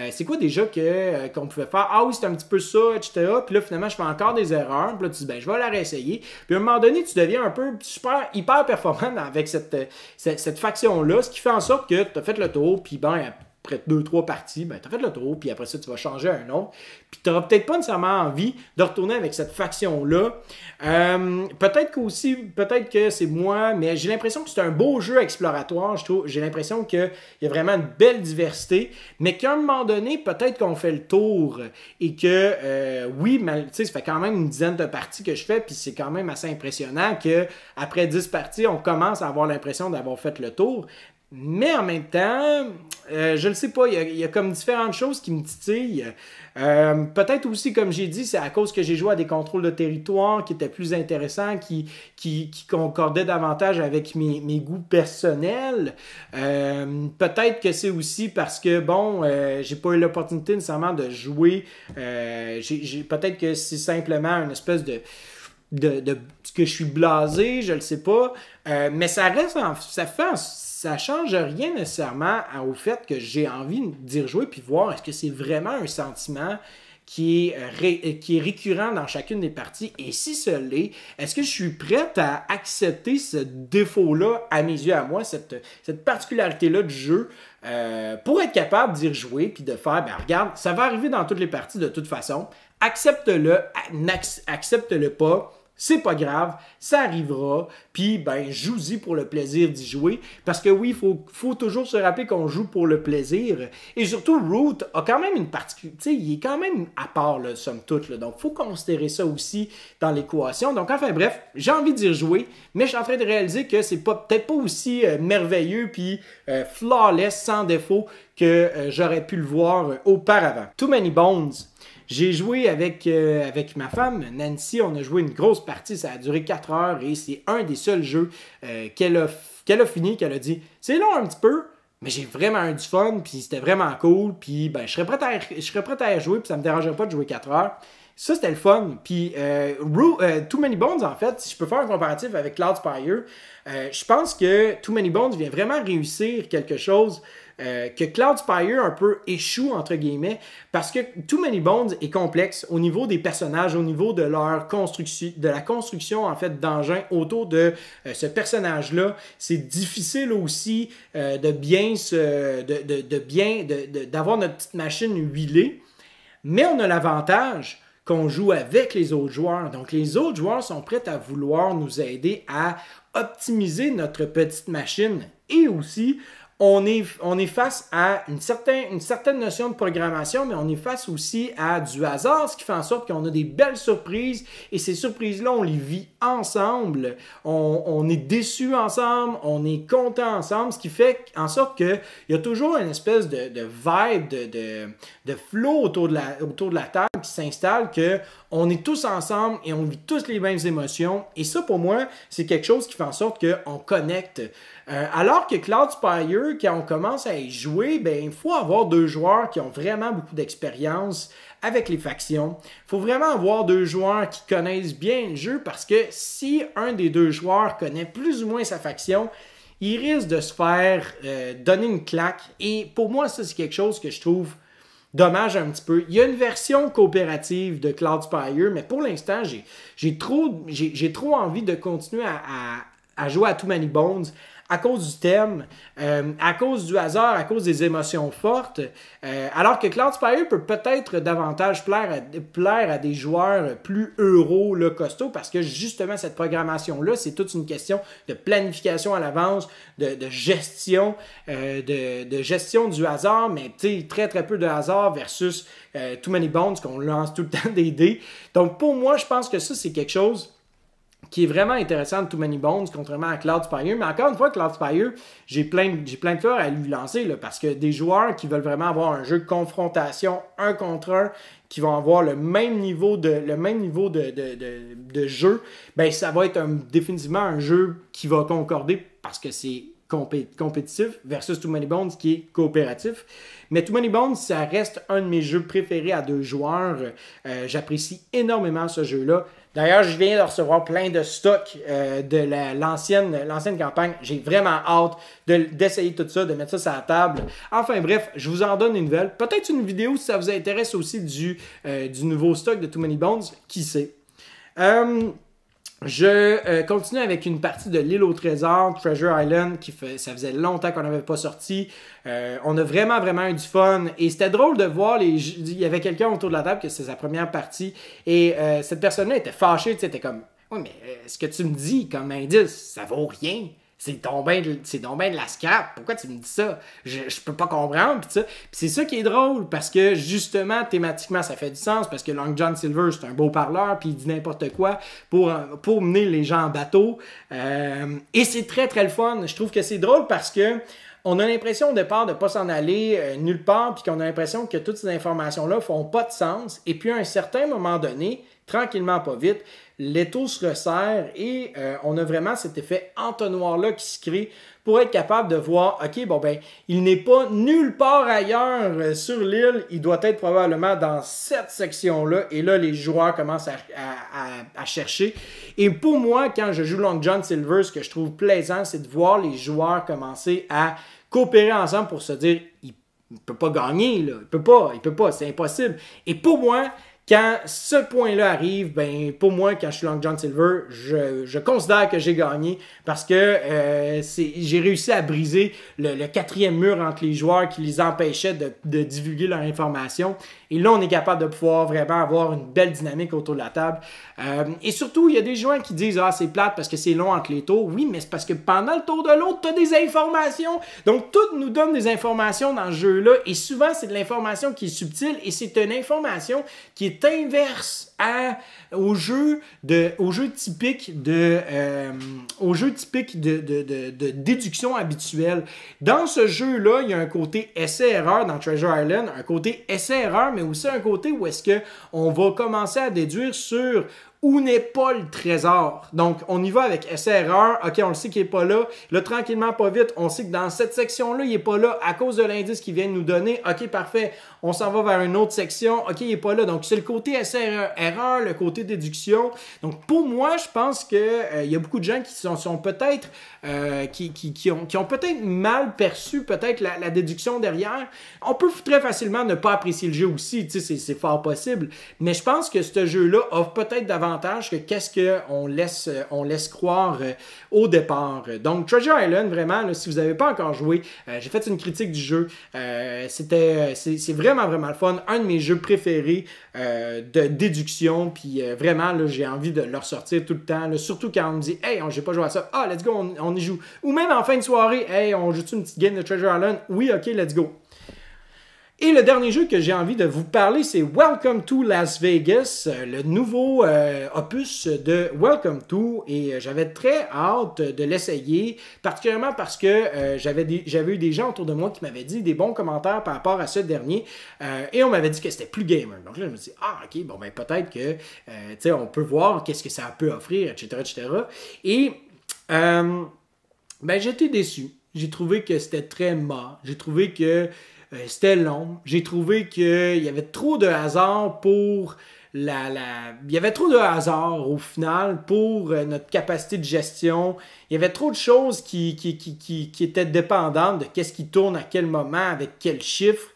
Speaker 1: c'est quoi déjà qu'on pouvait faire? Ah oui, c'est un petit peu ça, etc. » Puis là, finalement, je fais encore des erreurs. Puis là, tu dis, ben, je vais la réessayer. Puis à un moment donné, tu deviens un peu hyper performant avec cette faction-là, ce qui fait en sorte que tu as fait le tour, puis ben, après 2-3 parties, ben, tu as fait le tour, puis après ça, tu vas changer un autre. Puis tu n'auras peut-être pas nécessairement envie de retourner avec cette faction-là. Peut-être que c'est moi, mais j'ai l'impression que c'est un beau jeu exploratoire. J'ai l'impression qu'il y a vraiment une belle diversité, mais qu'à un moment donné, peut-être qu'on fait le tour et que, oui, ça fait quand même une dizaine de parties que je fais, puis c'est quand même assez impressionnant qu'après 10 parties, on commence à avoir l'impression d'avoir fait le tour. Mais en même temps, je ne sais pas, il y a comme différentes choses qui me titillent. Peut-être aussi, comme j'ai dit, c'est à cause que j'ai joué à des contrôles de territoire qui étaient plus intéressants, qui concordaient davantage avec mes goûts personnels. Peut-être que c'est aussi parce que, bon, j'ai pas eu l'opportunité nécessairement de jouer. Peut-être que c'est simplement une espèce de que je suis blasé, je le sais pas. Mais ça change rien nécessairement au fait que j'ai envie d'y rejouer puis voir est-ce que c'est vraiment un sentiment qui est récurrent dans chacune des parties. Et si ce l'est, est-ce que je suis prête à accepter ce défaut-là à mes yeux, à moi, cette particularité-là du jeu? pour être capable d'y rejouer puis de faire, ben regarde, ça va arriver dans toutes les parties de toute façon. Accepte-le, accepte-le pas. C'est pas grave, ça arrivera, puis ben joue-y pour le plaisir d'y jouer, parce que oui, faut toujours se rappeler qu'on joue pour le plaisir, et surtout Root a quand même une particularité, tu sais, il est quand même à part, là, somme toute, là, donc faut considérer ça aussi dans l'équation, donc enfin bref, j'ai envie d'y rejouer, mais je suis en train de réaliser que c'est peut-être pas aussi merveilleux, puis flawless, sans défaut, que j'aurais pu le voir auparavant. Too Many Bones. J'ai joué avec ma femme, Nancy, on a joué une grosse partie, ça a duré 4 heures et c'est un des seuls jeux qu'elle a fini, qu'elle a dit « C'est long un petit peu, mais j'ai vraiment eu du fun, puis c'était vraiment cool, puis ben, je serais prêt à y jouer, puis ça me dérangerait pas de jouer 4 heures. » Ça, c'était le fun. Puis Too Many Bones, en fait, si je peux faire un comparatif avec Cloud Spire, je pense que Too Many Bones vient vraiment réussir quelque chose que Cloud Spire un peu échoue, entre guillemets, parce que Too Many Bones est complexe au niveau des personnages, au niveau de leur construction, de la construction, en fait, d'engins autour de ce personnage-là. C'est difficile aussi d'avoir notre petite machine huilée, mais on a l'avantage qu'on joue avec les autres joueurs. Donc, les autres joueurs sont prêts à vouloir nous aider à optimiser notre petite machine. Et aussi, on est face à une certaine notion de programmation, mais on est face aussi à du hasard, ce qui fait en sorte qu'on a des belles surprises. Et ces surprises-là, on les vit ensemble. On est déçus ensemble, on est content ensemble, ce qui fait en sorte qu'il y a toujours une espèce de vibe, de flow autour de la table qui s'installe, qu'on est tous ensemble et on vit tous les mêmes émotions. Et ça, pour moi, c'est quelque chose qui fait en sorte qu'on connecte. Alors que Cloud Spire, quand on commence à y jouer, ben, il faut avoir 2 joueurs qui ont vraiment beaucoup d'expérience avec les factions. Il faut vraiment avoir 2 joueurs qui connaissent bien le jeu, parce que si un des 2 joueurs connaît plus ou moins sa faction, il risque de se faire donner une claque. Et pour moi, ça, c'est quelque chose que je trouve dommage un petit peu. Il y a une version coopérative de Cloud Spire, mais pour l'instant, j'ai trop envie de continuer à jouer à Too Many Bones à cause du thème, à cause du hasard, à cause des émotions fortes, alors que Cloud Spire peut peut-être davantage plaire à des joueurs plus euros, là, costauds, parce que justement cette programmation-là, c'est toute une question de planification à l'avance, de gestion, de gestion du hasard, mais très très peu de hasard versus Too Many Bones, qu'on lance tout le temps des dés. Donc pour moi, je pense que ça, c'est quelque chose qui est vraiment intéressant de Too Many Bones, contrairement à Cloud Spire. Mais encore une fois, Cloud Spire, j'ai plein de fleurs à lui lancer, là, parce que des joueurs qui veulent vraiment avoir un jeu de confrontation 1 contre 1, qui vont avoir le même niveau de jeu, ben ça va être définitivement un jeu qui va concorder, parce que c'est compétitif, versus Too Many Bones qui est coopératif. Mais Too Many Bones, ça reste un de mes jeux préférés à 2 joueurs. J'apprécie énormément ce jeu-là. D'ailleurs, je viens de recevoir plein de stocks de l'ancienne campagne. J'ai vraiment hâte d'essayer tout ça, de mettre ça sur la table. Enfin bref, je vous en donne une nouvelle. Peut-être une vidéo si ça vous intéresse aussi du nouveau stock de Too Many Bones. Qui sait? Je continue avec une partie de l'île au trésor, Treasure Island, ça faisait longtemps qu'on n'avait pas sorti. On a vraiment eu du fun. Et c'était drôle de voir, il y avait quelqu'un autour de la table que c'était sa première partie. Et cette personne-là était fâchée, tu sais, était comme « Oui, mais ce que tu me dis comme indice, ça vaut rien. C'est donc ben de la scrap. Pourquoi tu me dis ça? Je peux pas comprendre. » Puis c'est ça qui est drôle, parce que justement, thématiquement, ça fait du sens, parce que Long John Silver, c'est un beau parleur, puis il dit n'importe quoi pour mener les gens en bateau. Et c'est très, très le fun. Je trouve que c'est drôle parce que on a l'impression au départ de ne pas s'en aller nulle part, puis qu'on a l'impression que toutes ces informations-là font pas de sens. Et puis à un certain moment donné, tranquillement, pas vite, l'étau se resserre et on a vraiment cet effet entonnoir-là qui se crée pour être capable de voir, OK, bon ben, il n'est pas nulle part ailleurs sur l'île, il doit être probablement dans cette section-là, et là, les joueurs commencent à chercher. Et pour moi, quand je joue Long John Silver, ce que je trouve plaisant, c'est de voir les joueurs commencer à coopérer ensemble pour se dire, il ne peut pas gagner, là. Il peut pas, c'est impossible. Et pour moi, Quand ce point-là arrive, ben pour moi, quand je suis Long John Silver, je considère que j'ai gagné parce que j'ai réussi à briser le quatrième mur entre les joueurs qui les empêchait de divulguer leur information. Et là, on est capable de pouvoir vraiment avoir une belle dynamique autour de la table. Et surtout, il y a des joueurs qui disent « Ah, c'est plate parce que c'est long entre les tours. » Oui, mais c'est parce que pendant le tour de l'autre, tu as des informations. Donc, tout nous donne des informations dans ce jeu-là. Et souvent, c'est de l'information qui est subtile et c'est une information qui est inverse au jeu typique de déduction habituelle. Dans ce jeu-là, il y a un côté essai-erreur dans Treasure Island, un côté essai-erreur, mais aussi un côté où est-ce qu'on va commencer à déduire sur où n'est pas le trésor. Donc, on y va avec essai-erreur. OK, on le sait qu'il n'est pas là. Là, tranquillement, pas vite, on sait que dans cette section-là, il n'est pas là à cause de l'indice qu'il vient de nous donner. OK, parfait. On s'en va vers une autre section. OK, il n'est pas là. Donc, c'est le côté essai-erreur, le côté déduction. Donc, pour moi, je pense qu'il y a beaucoup de gens qui sont peut-être qui ont peut-être mal perçu peut-être la déduction derrière. On peut très facilement ne pas apprécier le jeu aussi. Tu sais, c'est fort possible. Mais je pense que ce jeu-là offre peut-être davantage que qu'est-ce qu'on laisse croire au départ. Donc, Treasure Island, vraiment, là, si vous n'avez pas encore joué, j'ai fait une critique du jeu. C'est vraiment, vraiment le fun. Un de mes jeux préférés de déduction. Puis vraiment, là, j'ai envie de le ressortir tout le temps. Là, surtout quand on me dit « Hey, j'ai pas joué à ça. Ah, let's go, on y joue. » Ou même en fin de soirée « Hey, on joue-tu une petite game de Treasure Island? » Oui, OK, let's go. Et le dernier jeu que j'ai envie de vous parler, c'est Welcome to Las Vegas, le nouveau opus de Welcome to. Et j'avais très hâte de l'essayer, particulièrement parce que j'avais eu des gens autour de moi qui m'avaient dit des bons commentaires par rapport à ce dernier. Et on m'avait dit que c'était plus gamer. Donc là, je me dis, ah, OK, bon, ben peut-être que, tu sais, on peut voir qu'est-ce que ça peut offrir, etc., etc. Et, ben, j'étais déçu. J'ai trouvé que c'était très mât. J'ai trouvé que c'était long. J'ai trouvé qu'il y avait trop de hasard pour il y avait trop de hasard au final pour notre capacité de gestion. Il y avait trop de choses qui étaient dépendantes de qu'est-ce qui tourne à quel moment, avec quel chiffre.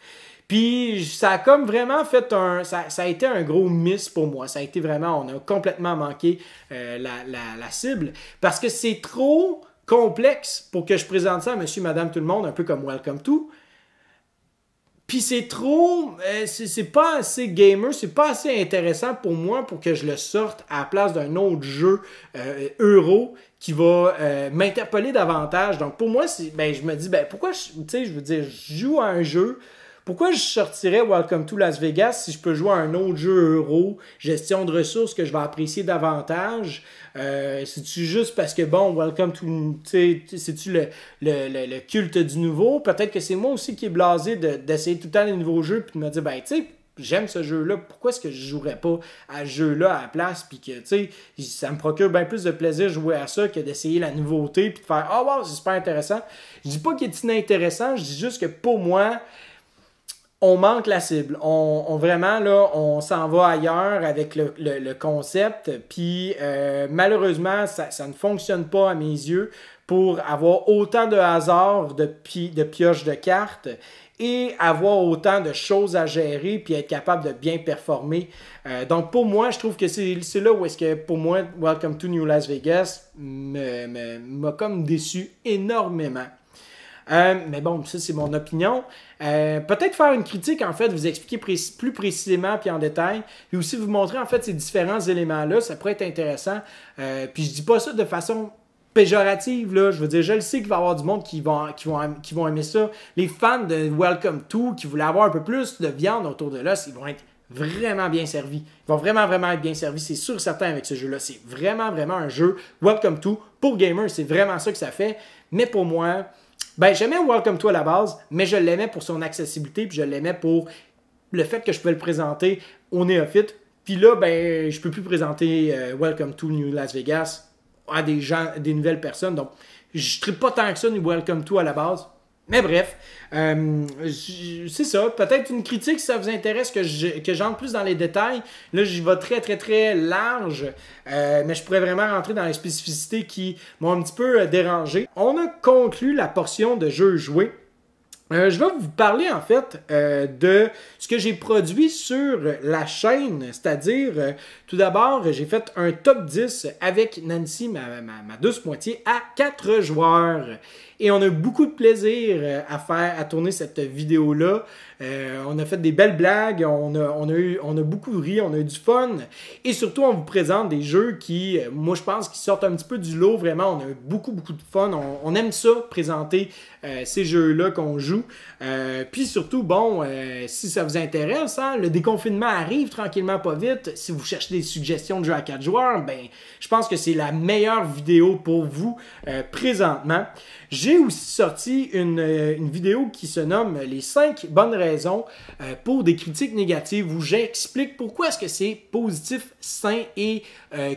Speaker 1: Puis ça a comme vraiment fait ça a été un gros miss pour moi. Ça a été vraiment, on a complètement manqué la cible parce que c'est trop complexe pour que je présente ça à monsieur, madame, tout le monde, un peu comme Welcome to. Puis c'est trop, c'est pas assez gamer, c'est pas assez intéressant pour moi pour que je le sorte à la place d'un autre jeu euro qui va m'interpeller davantage. Donc pour moi, je me dis, pourquoi, je veux dire, je joue à un jeu, pourquoi je sortirais Welcome to Las Vegas si je peux jouer à un autre jeu euro, gestion de ressources que je vais apprécier davantage? C'est-tu juste parce que, bon, Welcome to, c'est-tu le culte du nouveau? Peut-être que c'est moi aussi qui est blasé d'essayer tout le temps les nouveaux jeux puis de me dire, j'aime ce jeu-là, pourquoi est-ce que je jouerais pas à ce jeu-là à la place? Puis que, ça me procure bien plus de plaisir de jouer à ça que d'essayer la nouveauté puis de faire, oh wow, c'est super intéressant. Je dis pas qu'il est inintéressant, je dis juste que pour moi, on manque la cible. Vraiment, là, on s'en va ailleurs avec le concept. Puis, malheureusement, ça ne fonctionne pas à mes yeux pour avoir autant de hasard de pioches de cartes et avoir autant de choses à gérer puis être capable de bien performer. Donc, pour moi, je trouve que c'est là où est-ce que, pour moi, Welcome to New Las Vegas m'a comme déçu énormément. Mais bon, ça c'est mon opinion. Peut-être faire une critique, en fait, vous expliquer plus précisément puis en détail, puis aussi vous montrer en fait ces différents éléments-là, ça pourrait être intéressant. Puis je dis pas ça de façon péjorative, là. Je veux dire, je le sais qu'il va y avoir du monde qui vont aimer ça. Les fans de Welcome to, qui voulaient avoir un peu plus de viande autour de l'os, ils vont être vraiment bien servis. Ils vont vraiment, vraiment être bien servis, c'est sûr certain avec ce jeu-là. C'est vraiment, vraiment un jeu Welcome to pour gamers, c'est vraiment ça que ça fait. Mais pour moi, j'aimais Welcome to à la base, mais je l'aimais pour son accessibilité, puis je l'aimais pour le fait que je pouvais le présenter aux néophytes. Puis là, je peux plus présenter Welcome to New Las Vegas à des gens, des nouvelles personnes. Donc, je ne tripe pas tant que ça New Welcome to à la base. Mais bref, c'est ça. Peut-être une critique si ça vous intéresse que j'entre plus dans les détails. Là, j'y vais très, très, très large. Mais je pourrais vraiment rentrer dans les spécificités qui m'ont un petit peu dérangé. On a conclu la portion de jeux joués. Je vais vous parler en fait de ce que j'ai produit sur la chaîne, c'est-à-dire tout d'abord j'ai fait un top 10 avec Nancy, ma douce moitié, à 4 joueurs. Et on a beaucoup de plaisir à tourner cette vidéo-là. On a fait des belles blagues, on a beaucoup ri, on a eu du fun. Et surtout, on vous présente des jeux qui, moi je pense, qui sortent un petit peu du lot. Vraiment, on a eu beaucoup de fun. On aime ça, présenter ces jeux-là qu'on joue. Puis surtout, bon, si ça vous intéresse, hein, le déconfinement arrive tranquillement pas vite. Si vous cherchez des suggestions de jeux à 4 joueurs, ben, je pense que c'est la meilleure vidéo pour vous présentement. J'ai aussi sorti une vidéo qui se nomme « Les 5 bonnes raisons pour des critiques négatives » où j'explique pourquoi est-ce que c'est positif, sain et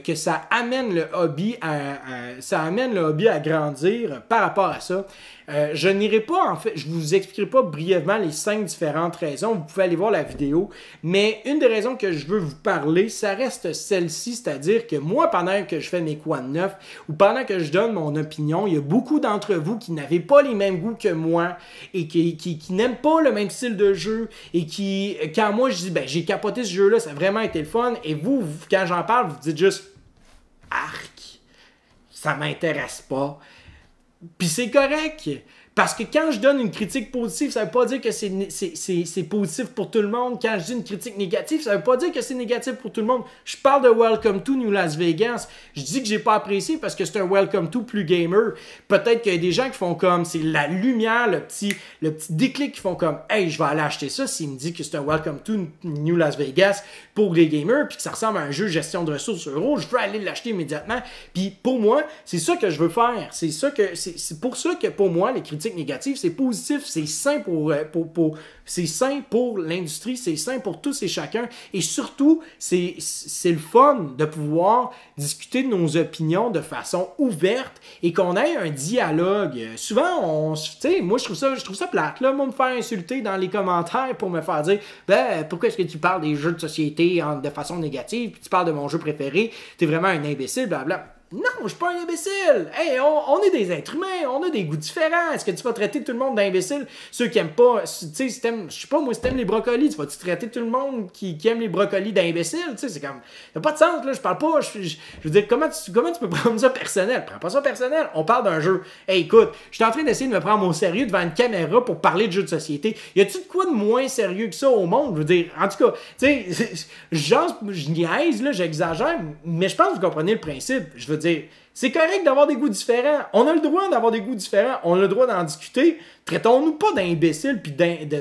Speaker 1: que ça amène le hobby à grandir par rapport à ça. Je n'irai pas, en fait, je vous expliquerai pas brièvement les 5 différentes raisons. Vous pouvez aller voir la vidéo. Mais une des raisons que je veux vous parler, ça reste celle-ci, c'est-à-dire que moi, pendant que je fais mes quad 9 ou pendant que je donne mon opinion, il y a beaucoup d'entre vous qui n'avez pas les mêmes goûts que moi et qui n'aiment pas le même style de jeu et qui, quand moi je dis, ben j'ai capoté ce jeu-là, ça a vraiment été le fun, et vous quand j'en parle, vous dites juste, arc, ça m'intéresse pas. Puis c'est correct, parce que quand je donne une critique positive, ça veut pas dire que c'est positif pour tout le monde. Quand je dis une critique négative, ça veut pas dire que c'est négatif pour tout le monde. Je parle de Welcome to New Las Vegas. Je dis que j'ai pas apprécié parce que c'est un Welcome to plus gamer. Peut-être qu'il y a des gens qui font comme, c'est la lumière, le petit déclic qui font comme, hey, je vais aller acheter ça s'il me dit que c'est un Welcome to New Las Vegas pour les gamers, puis que ça ressemble à un jeu de gestion de ressources euro, je veux aller l'acheter immédiatement. Puis pour moi, c'est ça que je veux faire. C'est pour ça que pour moi, les critiques négatives, c'est positif, c'est sain c'est sain pour l'industrie, c'est sain pour tous et chacun. Et surtout, c'est le fun de pouvoir discuter de nos opinions de façon ouverte et qu'on ait un dialogue. Souvent, moi, je trouve ça plate, là, moi, me faire insulter dans les commentaires pour me faire dire, ben, pourquoi est-ce que tu parles des jeux de société de façon négative, puis tu parles de mon jeu préféré, t'es vraiment un imbécile, blablabla. Non, je suis pas un imbécile. Hey, on est des êtres humains, on a des goûts différents. Est-ce que tu vas traiter tout le monde d'imbécile? Ceux qui aiment pas, tu sais, si t'aimes, je sais pas, moi, si t'aimes les brocolis, tu vas-tu traiter tout le monde qui aime les brocolis d'imbéciles? Tu sais, c'est comme, ça n'a pas de sens, là, je parle pas, je veux dire, comment tu peux prendre ça personnel? Prends pas ça personnel, on parle d'un jeu. Hey, écoute, je suis en train d'essayer de me prendre au sérieux devant une caméra pour parler de jeux de société. Y a-tu de quoi de moins sérieux que ça au monde? Je veux dire, en tout cas, tu sais, je niaise, là, j'exagère, mais je pense que vous comprenez le principe. Je veux dire, c'est correct d'avoir des goûts différents. On a le droit d'avoir des goûts différents. On a le droit d'en discuter. Traitons-nous pas d'imbéciles puis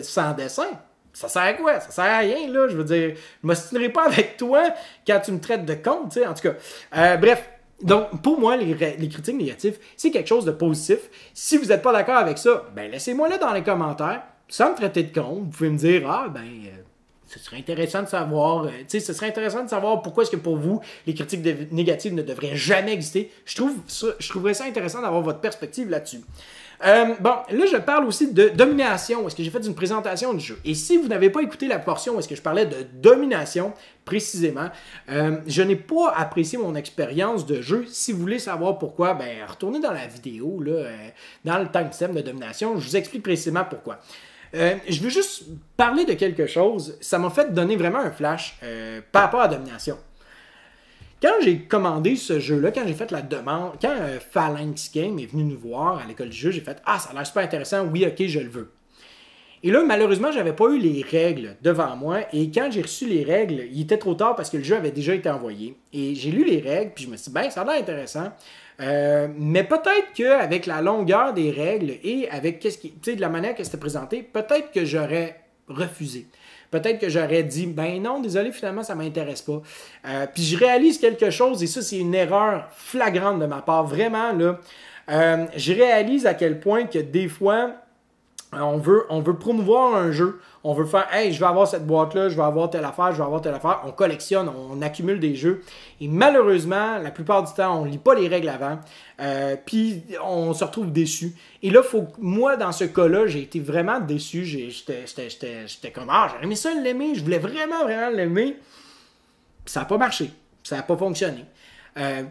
Speaker 1: sans dessin. Ça sert à quoi? Ça sert à rien, là. Je veux dire, je m'ostinerai pas avec toi quand tu me traites de con, tu sais. En tout cas, bref. Donc, pour moi, les critiques négatives, c'est quelque chose de positif. Si vous n'êtes pas d'accord avec ça, ben laissez-moi là dans les commentaires. Sans me traiter de con, vous pouvez me dire, ce serait intéressant de savoir, pourquoi est-ce que pour vous, les critiques négatives ne devraient jamais exister. Je trouverais ça intéressant d'avoir votre perspective là-dessus. Bon, là, je parle aussi de domination. Est-ce que j'ai fait une présentation du jeu? Et si vous n'avez pas écouté la portion où est-ce que je parlais de domination, précisément, je n'ai pas apprécié mon expérience de jeu. Si vous voulez savoir pourquoi, ben, retournez dans la vidéo, là, dans le timestamp de domination. Je vous explique précisément pourquoi. Je veux juste parler de quelque chose. Ça m'a fait donner vraiment un flash par rapport à Domination. Quand j'ai commandé ce jeu-là, quand j'ai fait la demande, quand Phalanx Game est venu nous voir à l'école du jeu, j'ai fait « Ah, ça a l'air super intéressant, oui, ok, je le veux ». Et là, malheureusement, j'avais pas eu les règles devant moi. Et quand j'ai reçu les règles, il était trop tard parce que le jeu avait déjà été envoyé. Et j'ai lu les règles, puis je me suis dit, ben, ça a l'air intéressant. Mais peut-être qu'avec la longueur des règles et avec de la manière que c'était présenté, peut-être que j'aurais refusé. Peut-être que j'aurais dit, ben non, désolé, finalement, ça m'intéresse pas. Puis je réalise quelque chose, et ça, c'est une erreur flagrante de ma part. Vraiment, là, je réalise à quel point que des fois, on veut promouvoir un jeu. On veut faire, hey, je vais avoir cette boîte-là, je vais avoir telle affaire, je vais avoir telle affaire. On collectionne, on accumule des jeux. Et malheureusement, la plupart du temps, on ne lit pas les règles avant. Puis, on se retrouve déçu. Et là, moi, dans ce cas-là, j'ai été vraiment déçu. J'étais comme, j'aurais aimé ça l'aimer. Je voulais vraiment, vraiment l'aimer. Puis ça n'a pas marché. Ça n'a pas fonctionné.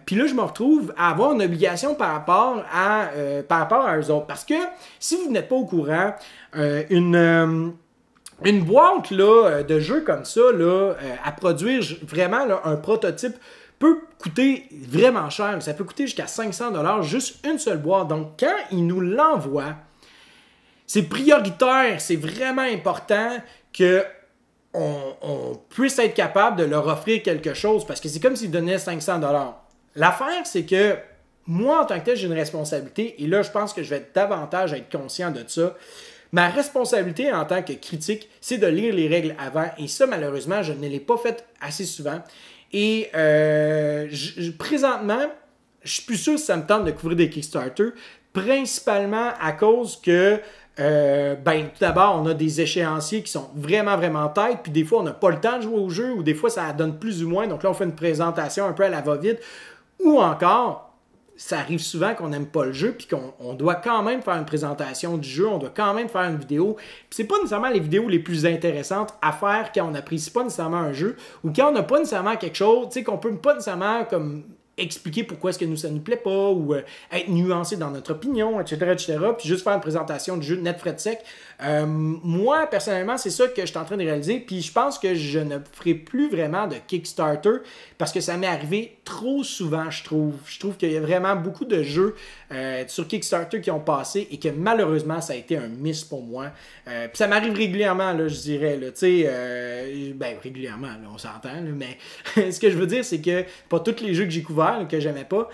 Speaker 1: Puis là, je me retrouve à avoir une obligation par rapport à eux autres. Parce que, si vous n'êtes pas au courant, une boîte là, de jeux comme ça, là, à produire vraiment là, un prototype peut coûter vraiment cher. Ça peut coûter jusqu'à 500$ juste une seule boîte. Donc, quand ils nous l'envoient, c'est prioritaire, c'est vraiment important que on puisse être capable de leur offrir quelque chose parce que c'est comme s'ils donnaient 500$. L'affaire, c'est que moi, en tant que tel, j'ai une responsabilité et là, je pense que je vais davantage être conscient de ça. Ma responsabilité en tant que critique, c'est de lire les règles avant et ça, malheureusement, je ne l'ai pas fait assez souvent. Et présentement, je suis plus sûr si ça me tente de couvrir des Kickstarter, principalement à cause que tout d'abord, on a des échéanciers qui sont vraiment, vraiment têtes, puis des fois, on n'a pas le temps de jouer au jeu, ou des fois, ça donne plus ou moins. Donc là, on fait une présentation un peu à la va-vite. Ou encore, ça arrive souvent qu'on n'aime pas le jeu, puis qu'on doit quand même faire une présentation du jeu, on doit quand même faire une vidéo. Puis c'est pas nécessairement les vidéos les plus intéressantes à faire quand on n'apprécie pas nécessairement un jeu, ou quand on n'a pas nécessairement quelque chose, tu sais, qu'on peut pas nécessairement comme expliquer pourquoi est-ce que ça nous plaît pas ou être nuancé dans notre opinion, etc., puis juste faire une présentation du jeu net frais de sec. Moi, personnellement, c'est ça que je suis en train de réaliser, puis je pense que je ne ferai plus vraiment de Kickstarter parce que ça m'est arrivé trop souvent, je trouve. Je trouve qu'il y a vraiment beaucoup de jeux sur Kickstarter qui ont passé et que malheureusement, ça a été un miss pour moi. Puis ça m'arrive régulièrement, là, je dirais, là, tu sais, régulièrement, là, on s'entend, là, mais ce que je veux dire, c'est que pas tous les jeux que j'ai couverts, que j'aimais pas,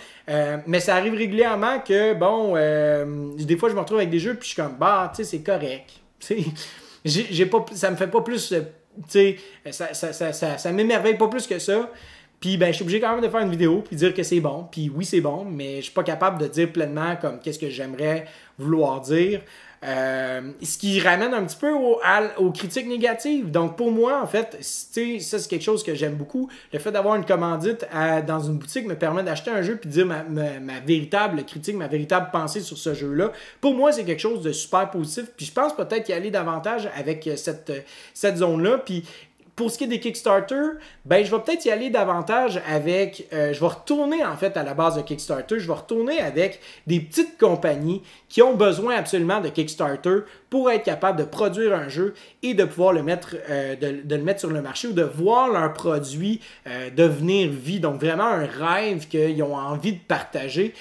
Speaker 1: mais ça arrive régulièrement que, bon, des fois, je me retrouve avec des jeux, puis je suis comme, bah, tu sais, c'est correct. Ça me fait pas plus, ça m'émerveille pas plus que ça. Puis ben, je suis obligé quand même de faire une vidéo puis dire que c'est bon. Puis oui, c'est bon, mais je suis pas capable de dire pleinement comme qu'est-ce que j'aimerais vouloir dire. Ce qui ramène un petit peu aux critiques négatives. Donc pour moi, en fait, ça c'est quelque chose que j'aime beaucoup. Le fait d'avoir une commandite dans une boutique me permet d'acheter un jeu puis de dire ma véritable critique, ma véritable pensée sur ce jeu-là. Pour moi, c'est quelque chose de super positif. Puis je pense peut-être y aller davantage avec cette zone-là. Puis pour ce qui est des Kickstarter, ben je vais peut-être y aller davantage avec... je vais retourner en fait à la base de Kickstarter. Je vais retourner avec des petites compagnies qui ont besoin absolument de Kickstarter pour être capable de produire un jeu et de pouvoir le mettre, de le mettre sur le marché ou de voir leur produit devenir vie. Donc vraiment un rêve qu'ils ont envie de partager.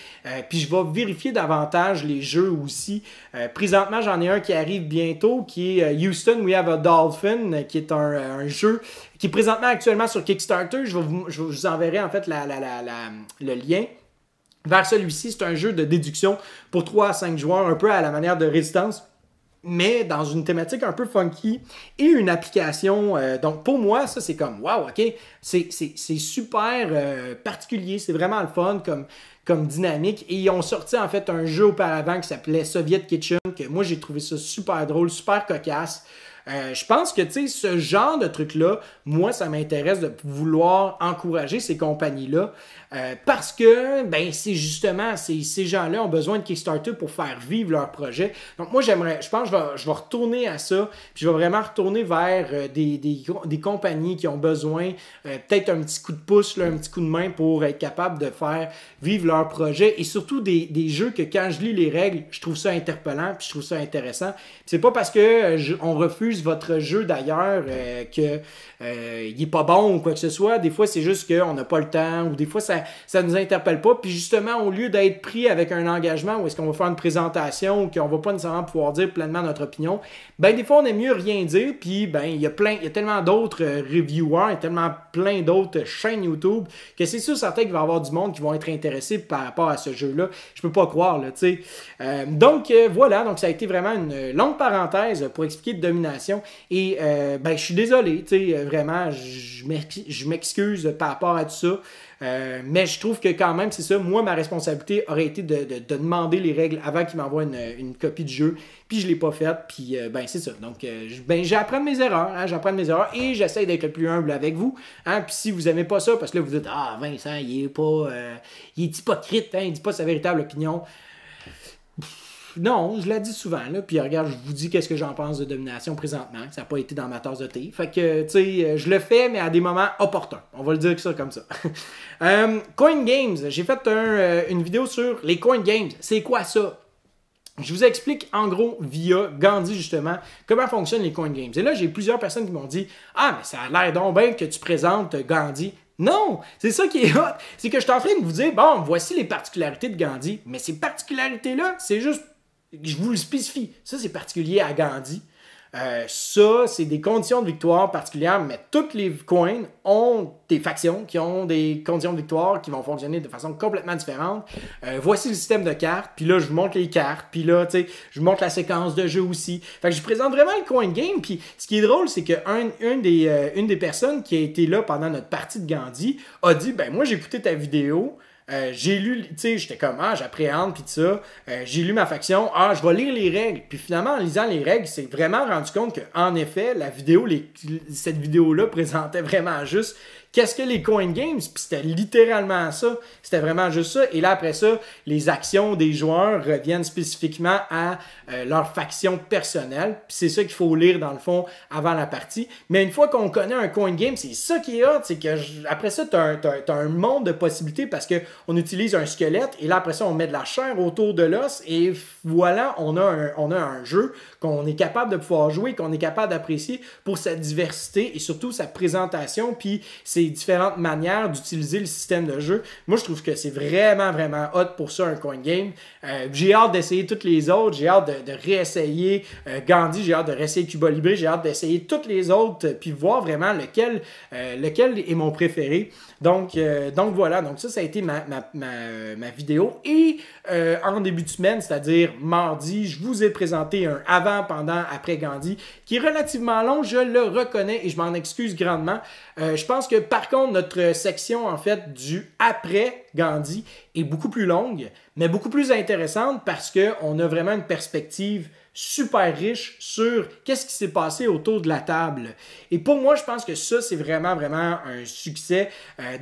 Speaker 1: Puis je vais vérifier davantage les jeux aussi. Présentement, j'en ai un qui arrive bientôt qui est Houston We Have a Dolphin, qui est un jeu qui est présentement actuellement sur Kickstarter. Je vous enverrai en fait le lien vers celui-ci. C'est un jeu de déduction pour 3 à 5 joueurs, un peu à la manière de Résistance, mais dans une thématique un peu funky et une application. Donc pour moi, ça c'est comme wow, ok, c'est super particulier, c'est vraiment le fun comme dynamique. Et ils ont sorti en fait un jeu auparavant qui s'appelait Soviet Kitchen, que moi j'ai trouvé ça super drôle, super cocasse. Je pense que, tu sais, ce genre de truc-là, moi, ça m'intéresse de vouloir encourager ces compagnies-là parce que, ben, c'est justement, ces gens-là ont besoin de Kickstarter pour faire vivre leur projet. Donc, moi, je pense que je vais retourner à ça, puis je vais vraiment retourner vers des compagnies qui ont besoin, peut-être un petit coup de pouce, là, un petit coup de main pour être capable de faire vivre leur projet et surtout des jeux que quand je lis les règles, je trouve ça interpellant, puis je trouve ça intéressant. Puis c'est pas parce que on refuse votre jeu d'ailleurs que il est pas bon ou quoi que ce soit. Des fois, c'est juste qu'on n'a pas le temps ou des fois, ça nous interpelle pas. Puis justement, au lieu d'être pris avec un engagement où est-ce qu'on va faire une présentation ou qu'on va pas nécessairement pouvoir dire pleinement notre opinion, ben des fois, on aime mieux rien dire. Puis ben il y a tellement d'autres reviewers, il y a tellement plein d'autres chaînes YouTube que c'est sûr certain qu'il va y avoir du monde qui vont être intéressés par rapport à ce jeu-là. Je peux pas croire, là, tu sais. Donc, voilà. Donc, ça a été vraiment une longue parenthèse pour expliquer de domination. Et ben, je suis désolé, tu sais, vraiment, je m'excuse par rapport à tout ça. Mais je trouve que quand même, c'est ça, moi, ma responsabilité aurait été de demander les règles avant qu'ils m'envoient une copie du jeu, puis je l'ai pas faite, puis ben c'est ça. Donc, j'apprends de mes erreurs, hein, et j'essaie d'être le plus humble avec vous. Hein, puis si vous aimez pas ça, parce que là, vous dites, ah, Vincent, il est hypocrite, hein, il dit pas sa véritable opinion. non, je l'ai dit souvent, là, puis regarde, je vous dis qu'est-ce que j'en pense de domination présentement, ça n'a pas été dans ma tasse de thé. Fait que, tu sais, je le fais, mais à des moments opportuns. On va le dire que ça comme ça. Coin Games, j'ai fait une vidéo sur les Coin Games. C'est quoi ça? Je vous explique en gros via Gandhi justement comment fonctionnent les Coin Games. Et là, j'ai plusieurs personnes qui m'ont dit « Ah, mais ça a l'air donc bien que tu présentes Gandhi. » Non, c'est ça qui est hot. C'est que je suis en train de vous dire, bon, voici les particularités de Gandhi. Mais ces particularités-là, c'est juste, je vous le spécifie. Ça, c'est particulier à Gandhi. Ça, c'est des conditions de victoire particulières, mais toutes les coins ont des factions qui ont des conditions de victoire qui vont fonctionner de façon complètement différente. Voici le système de cartes, puis là, je vous montre les cartes, puis là, tu sais, je vous montre la séquence de jeu aussi. Fait que je présente vraiment le coin game, puis ce qui est drôle, c'est que une des personnes qui a été là pendant notre partie de Gandhi a dit, ben moi, j'ai écouté ta vidéo, j'ai lu, tu sais, j'étais comme, j'appréhende, puis tout ça. J'ai lu ma faction, je vais lire les règles. Puis finalement, en lisant les règles, c'est vraiment rendu compte qu'en effet, cette vidéo-là présentait vraiment juste qu'est-ce que les Coin Games, puis c'était littéralement ça. C'était vraiment juste ça. Et là, après ça, les actions des joueurs reviennent spécifiquement à leur faction personnelle. Puis c'est ça qu'il faut lire, dans le fond, avant la partie. Mais une fois qu'on connaît un Coin Game, c'est ça qui est hot. C'est que après ça, t'as un monde de possibilités parce qu'on utilise un squelette. Et là, après ça, on met de la chair autour de l'os. Et voilà, on a un jeu qu'on est capable de pouvoir jouer, qu'on est capable d'apprécier pour sa diversité et surtout sa présentation. Puis ces différentes manières d'utiliser le système de jeu. Moi, je trouve que c'est vraiment, vraiment hot pour ça, un coin game. J'ai hâte d'essayer toutes les autres. J'ai hâte de réessayer Gandhi. J'ai hâte de réessayer Cuba Libre. J'ai hâte d'essayer toutes les autres puis voir vraiment lequel est mon préféré. Donc voilà. Donc ça a été ma vidéo. Et en début de semaine, c'est-à-dire mardi, je vous ai présenté un avant, pendant, après Gandhi qui est relativement long. Je le reconnais et je m'en excuse grandement. Je pense que par contre, notre section en fait du après Gandhi est beaucoup plus longue, mais beaucoup plus intéressante parce qu'on a vraiment une perspective super riche sur qu'est-ce qui s'est passé autour de la table. Et pour moi, je pense que ça, c'est vraiment, vraiment un succès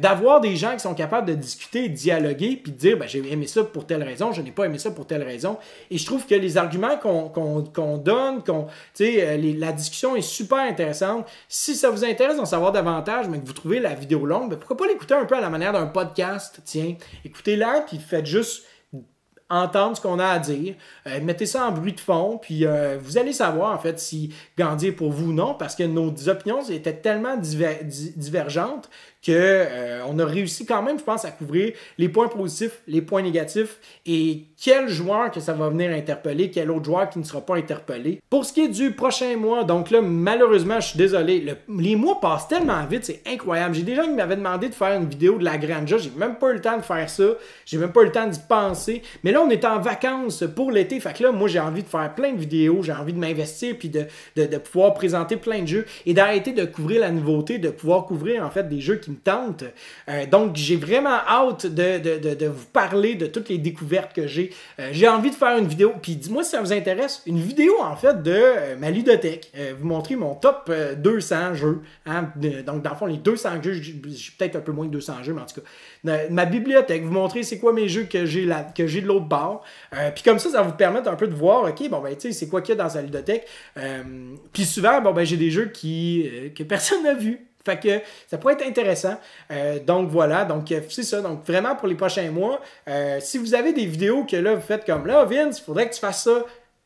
Speaker 1: d'avoir des gens qui sont capables de discuter, de dialoguer, puis de dire, ben, j'ai aimé ça pour telle raison, je n'ai pas aimé ça pour telle raison. Et je trouve que les arguments qu'on donne, la discussion est super intéressante. Si ça vous intéresse d'en savoir davantage, mais que vous trouvez la vidéo longue, ben, pourquoi pas l'écouter un peu à la manière d'un podcast? Tiens, écoutez-la, puis faites juste entendre ce qu'on a à dire, mettez ça en bruit de fond, puis vous allez savoir en fait si Gandhi est pour vous ou non, parce que nos opinions étaient tellement divergentes qu'on a réussi quand même, je pense, à couvrir les points positifs, les points négatifs et quel joueur que ça va venir interpeller, quel autre joueur qui ne sera pas interpellé. Pour ce qui est du prochain mois, donc là, malheureusement, je suis désolé, les mois passent tellement vite, c'est incroyable. J'ai des gens qui m'avaient demandé de faire une vidéo de la Granja, j'ai même pas eu le temps de faire ça, j'ai même pas eu le temps d'y penser, mais là, on est en vacances pour l'été, fait que là, moi, j'ai envie de faire plein de vidéos, j'ai envie de m'investir, puis de pouvoir présenter plein de jeux et d'arrêter de couvrir la nouveauté, de pouvoir couvrir, en fait, des jeux qui me tentent. Donc, j'ai vraiment hâte de vous parler de toutes les découvertes que j'ai. J'ai envie de faire une vidéo, puis dis-moi si ça vous intéresse, une vidéo, en fait, de ma ludothèque. Vous montrer mon top 200 jeux. Hein? Donc, dans le fond, les 200 jeux, j'ai peut-être un peu moins de 200 jeux, mais en tout cas, ma bibliothèque, vous montrer c'est quoi mes jeux que j'ai de l'autre bord. Puis comme ça va vous permettre un peu de voir, OK, bon, ben, tu sais, c'est quoi qu'il y a dans sa ludothèque. Puis souvent, bon, ben, j'ai des jeux que personne n'a vu. Fait que ça pourrait être intéressant. Donc voilà, donc c'est ça. Donc vraiment pour les prochains mois, si vous avez des vidéos que là, vous faites comme là, Vince, il faudrait que tu fasses ça.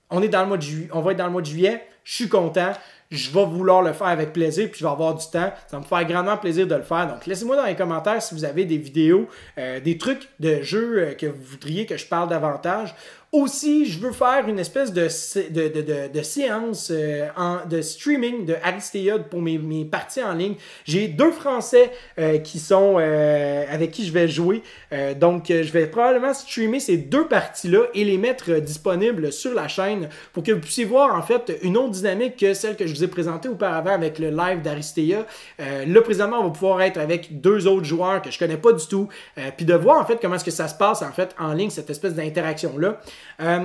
Speaker 1: On va être dans le mois de juillet. Je suis content. Je vais vouloir le faire avec plaisir, puis je vais avoir du temps. Ça va me faire grandement plaisir de le faire. Donc, laissez-moi dans les commentaires si vous avez des vidéos, des trucs de jeux que vous voudriez que je parle davantage. Aussi, je veux faire une espèce de séance de streaming de Aristea pour mes parties en ligne. J'ai 2 Français qui sont avec qui je vais jouer. Donc, je vais probablement streamer ces 2 parties-là et les mettre disponibles sur la chaîne pour que vous puissiez voir en fait une autre dynamique que celle que je vous ai présentée auparavant avec le live d'Aristea. Là, présentement, on va pouvoir être avec 2 autres joueurs que je connais pas du tout, puis de voir en fait comment est-ce que ça se passe en fait en ligne, cette espèce d'interaction-là.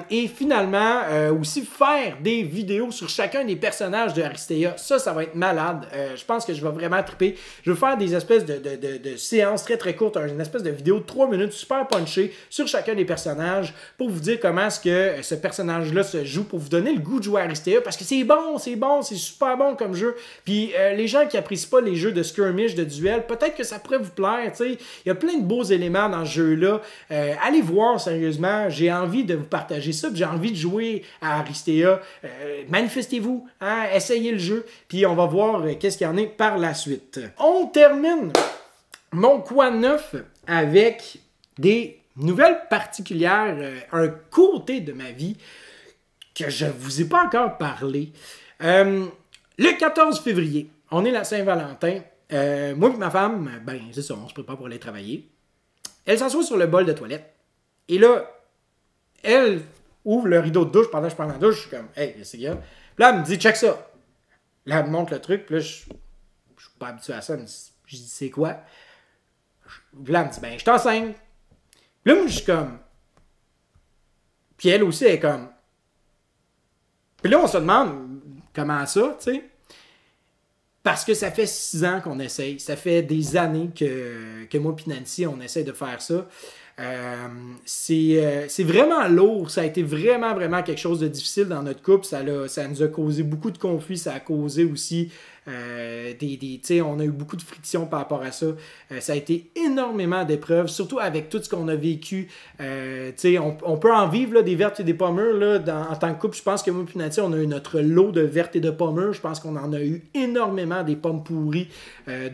Speaker 1: Et finalement, aussi faire des vidéos sur chacun des personnages de Aristea. Ça va être malade. Je pense que je vais vraiment triper. Je veux faire des espèces de séances très très courtes, une espèce de vidéo de 3 minutes super punchée sur chacun des personnages pour vous dire comment est-ce que ce personnage-là se joue, pour vous donner le goût de jouer à Aristea, parce que c'est bon, c'est super bon comme jeu. Puis les gens qui apprécient pas les jeux de skirmish, de duel, peut-être que ça pourrait vous plaire, tu sais. Il y a plein de beaux éléments dans ce jeu-là. Allez voir, sérieusement, j'ai envie de vous partager ça, j'ai envie de jouer à Aristea. Manifestez-vous, hein, essayez le jeu, puis on va voir qu'est-ce qu'il y en a par la suite. On termine mon Quad 9 avec des nouvelles particulières, un côté de ma vie que je vous ai pas encore parlé. Le 14 février, on est la Saint-Valentin. Moi et ma femme, ben c'est ça, on se prépare pour aller travailler. Elle s'assoit sur le bol de toilette. Et là, elle ouvre le rideau de douche pendant que je prends la douche. Je suis comme, hey, c'est gars. Puis là, elle me dit, check ça. Là, elle me montre le truc. Puis là, je suis pas habitué à ça. Je dis, c'est quoi? Puis là, elle me dit, ben, je suis enceinte. Là, moi, je suis comme. Puis elle aussi, elle est comme. Puis là, on se demande, comment ça, tu sais? Parce que ça fait 6 ans qu'on essaye. Ça fait des années que moi et Nancy, on essaye de faire ça. C'est vraiment lourd. Ça a été vraiment quelque chose de difficile dans notre couple. Ça nous a causé beaucoup de conflits. Ça a causé aussi on a eu beaucoup de frictions par rapport à ça. Ça a été énormément d'épreuves, surtout avec tout ce qu'on a vécu. On peut en vivre là, des vertes et des pommures là, en tant que couple. Je pense que moi et Nancy, on a eu notre lot de vertes et de pommures. Je pense qu'on en a eu énormément des pommes pourries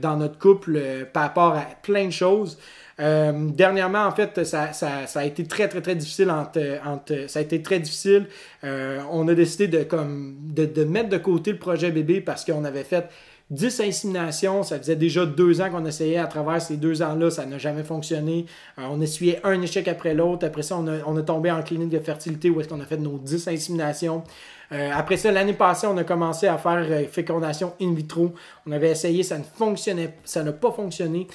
Speaker 1: dans notre couple par rapport à plein de choses. Dernièrement, en fait, ça a été très difficile. Ça a été très difficile. On a décidé de mettre de côté le projet bébé parce qu'on avait fait 10 inséminations. Ça faisait déjà 2 ans qu'on essayait. À travers ces 2 ans-là, ça n'a jamais fonctionné. On essuyait un échec après l'autre. Après ça, on a tombé en clinique de fertilité où est-ce qu'on a fait nos 10 inséminations. Après ça, l'année passée, on a commencé à faire fécondation in vitro. On avait essayé, ça n'a pas fonctionné.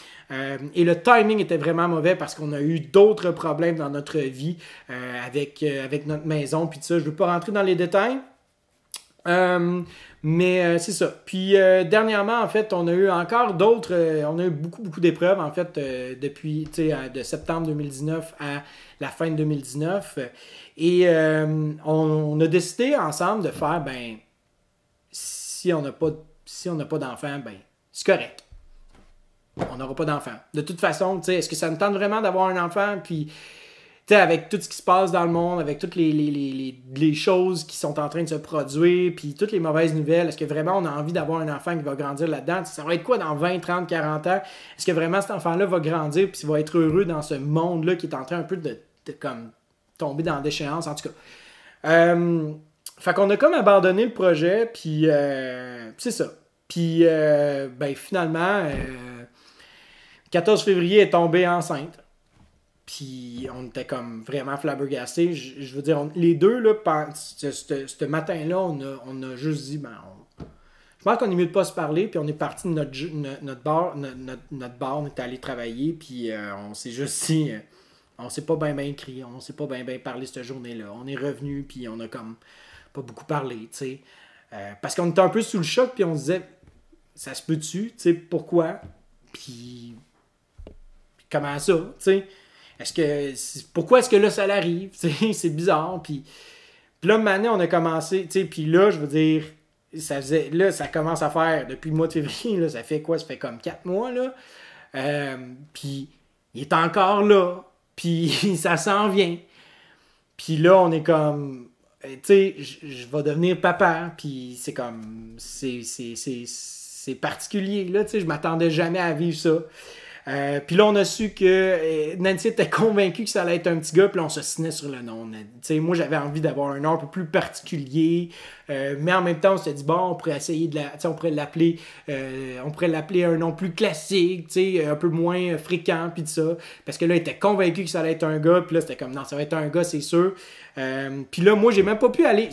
Speaker 1: Et le timing était vraiment mauvais parce qu'on a eu d'autres problèmes dans notre vie avec notre maison. Puis tout ça, je ne veux pas rentrer dans les détails. Mais c'est ça. Puis dernièrement, en fait, on a eu encore d'autres... on a eu beaucoup d'épreuves, en fait, depuis de septembre 2019 à la fin de 2019. Et on a décidé ensemble de faire, ben, si on n'a pas d'enfant, ben, c'est correct. On n'aura pas d'enfant. De toute façon, est-ce que ça me tente vraiment d'avoir un enfant? Puis... avec tout ce qui se passe dans le monde, avec toutes les choses qui sont en train de se produire, puis toutes les mauvaises nouvelles, est-ce que vraiment on a envie d'avoir un enfant qui va grandir là-dedans? Ça va être quoi dans 20, 30, 40 ans? Est-ce que vraiment cet enfant-là va grandir puis il va être heureux dans ce monde-là qui est en train un peu de comme tomber dans la déchéance? En tout cas. Fait qu'on a comme abandonné le projet, puis c'est ça. Puis, ben finalement, 14 février est tombée enceinte. Puis on était comme vraiment flabbergastés. Je veux dire, les deux, là, ce matin-là, on a juste dit, ben, je pense qu'on est mieux de pas se parler. Puis on est parti de notre bar, on est allé travailler. Puis on s'est juste dit, on s'est pas bien crié, on s'est pas bien parlé cette journée-là. On est revenu, puis on a comme pas beaucoup parlé, tu sais. Parce qu'on était un peu sous le choc, puis on se disait, ça se peut-tu, tu sais, pourquoi? Puis comment ça, tu sais? Pourquoi est-ce que là, ça l'arrive? C'est bizarre. Puis là, maintenant, on a commencé, puis là, je veux dire, ça commence à faire, depuis le mois de février, là, ça fait quoi? Ça fait comme 4 mois, là. Puis il est encore là. Puis ça s'en vient. Puis là, on est comme, tu sais, je vais devenir papa. Puis c'est comme, c'est particulier, là, tu sais, je m'attendais jamais à vivre ça. Puis là, on a su que Nancy était convaincue que ça allait être un petit gars, puis là, on se signait sur le nom. Moi, j'avais envie d'avoir un nom un peu plus particulier, mais en même temps, on s'est dit, bon, on pourrait essayer on pourrait l'appeler un nom plus classique, un peu moins fréquent, puis tout ça. Parce que là, il était convaincu que ça allait être un gars, puis là, c'était comme, non, ça va être un gars, c'est sûr. Puis là, moi, j'ai même pas pu aller...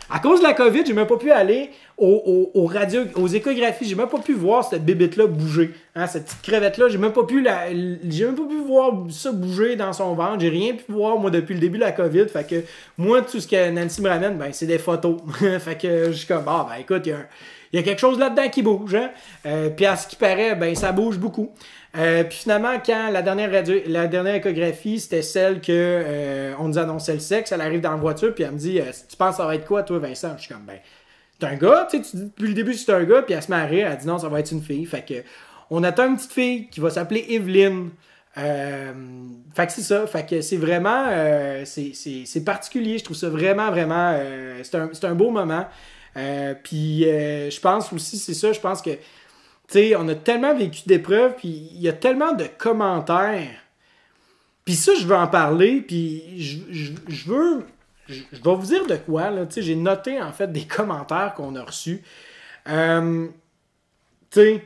Speaker 1: À cause de la COVID, j'ai même pas pu aller aux échographies, j'ai même pas pu voir cette bébête-là bouger. Hein, cette petite crevette-là, j'ai même pas pu voir ça bouger dans son ventre. J'ai rien pu voir, moi, depuis le début de la COVID. Fait que moi, tout ce que Nancy me ramène, ben, c'est des photos. Fait que je suis comme, ben écoute, il y a quelque chose là-dedans qui bouge. Hein? Puis à ce qui paraît, ben, ça bouge beaucoup. Puis finalement, quand la dernière échographie, c'était celle que on nous annonçait le sexe, elle arrive dans la voiture, puis elle me dit, tu penses que ça va être quoi, toi, Vincent? Je suis comme, ben, c'est un gars, tu dis depuis le début que c'est un gars, puis elle se met à rire, elle dit non, ça va être une fille. Fait que on attend une petite fille qui va s'appeler Evelyne. Fait que c'est ça. Fait que c'est vraiment c'est particulier. Je trouve ça vraiment, vraiment c'est un beau moment. Puis je pense aussi, c'est ça, je pense que tu sais, on a tellement vécu d'épreuves, puis il y a tellement de commentaires. Puis ça, je veux en parler, puis je vais vous dire de quoi, là. Tu sais, j'ai noté, en fait, des commentaires qu'on a reçus. Tu sais,